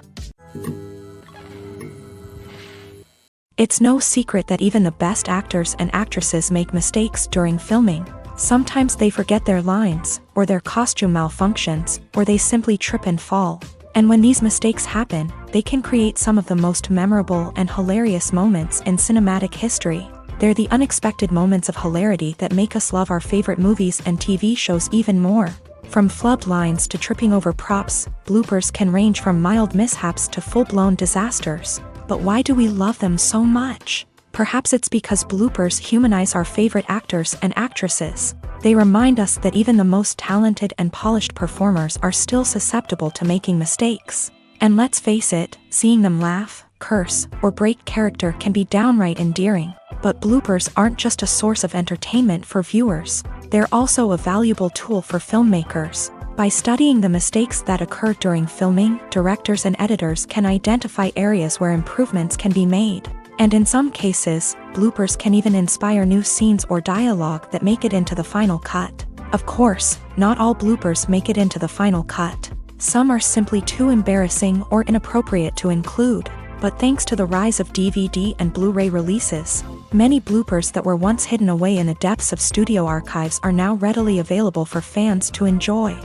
It's no secret that even the best actors and actresses make mistakes during filming. Sometimes they forget their lines, or their costume malfunctions, or they simply trip and fall. And when these mistakes happen, they can create some of the most memorable and hilarious moments in cinematic history. They're the unexpected moments of hilarity that make us love our favorite movies and TV shows even more. From flubbed lines to tripping over props, bloopers can range from mild mishaps to full-blown disasters. But why do we love them so much? Perhaps it's because bloopers humanize our favorite actors and actresses. They remind us that even the most talented and polished performers are still susceptible to making mistakes. And let's face it, seeing them laugh, curse, or break character can be downright endearing. But bloopers aren't just a source of entertainment for viewers. They're also a valuable tool for filmmakers. By studying the mistakes that occur during filming, directors and editors can identify areas where improvements can be made. And in some cases, bloopers can even inspire new scenes or dialogue that make it into the final cut. Of course, not all bloopers make it into the final cut. Some are simply too embarrassing or inappropriate to include. But thanks to the rise of DVD and Blu-ray releases, many bloopers that were once hidden away in the depths of studio archives are now readily available for fans to enjoy.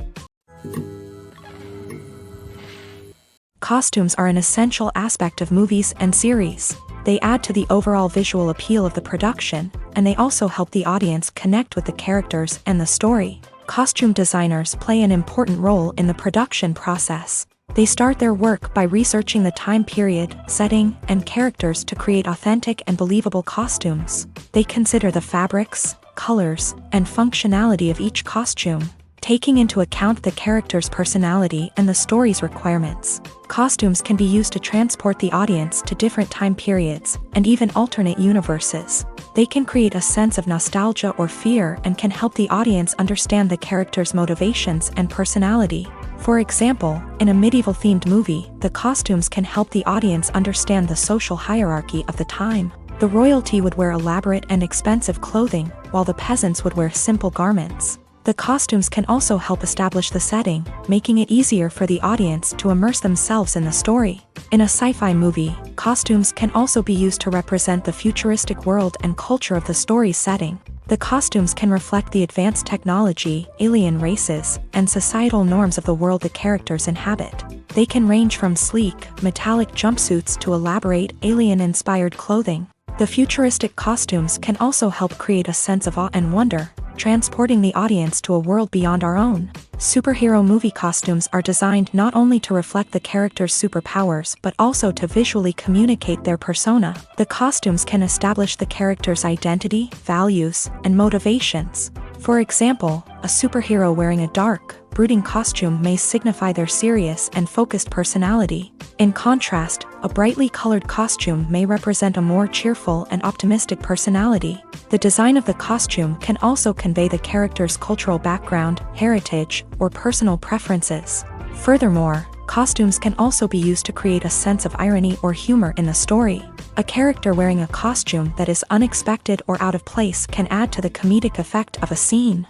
Costumes are an essential aspect of movies and series. They add to the overall visual appeal of the production, and they also help the audience connect with the characters and the story. Costume designers play an important role in the production process. They start their work by researching the time period, setting, and characters to create authentic and believable costumes. They consider the fabrics, colors, and functionality of each costume, taking into account the character's personality and the story's requirements. Costumes can be used to transport the audience to different time periods, and even alternate universes. They can create a sense of nostalgia or fear and can help the audience understand the character's motivations and personality. For example, in a medieval-themed movie, the costumes can help the audience understand the social hierarchy of the time. The royalty would wear elaborate and expensive clothing, while the peasants would wear simple garments. The costumes can also help establish the setting, making it easier for the audience to immerse themselves in the story. In a sci-fi movie, costumes can also be used to represent the futuristic world and culture of the story's setting. The costumes can reflect the advanced technology, alien races, and societal norms of the world the characters inhabit. They can range from sleek, metallic jumpsuits to elaborate, alien-inspired clothing. The futuristic costumes can also help create a sense of awe and wonder, transporting the audience to a world beyond our own. Superhero movie costumes are designed not only to reflect the character's superpowers but also to visually communicate their persona. The costumes can establish the character's identity, values, and motivations. For example, a superhero wearing a dark, brooding costume may signify their serious and focused personality. In contrast, a brightly colored costume may represent a more cheerful and optimistic personality. The design of the costume can also convey the character's cultural background, heritage, or personal preferences. Furthermore, costumes can also be used to create a sense of irony or humor in the story. A character wearing a costume that is unexpected or out of place can add to the comedic effect of a scene.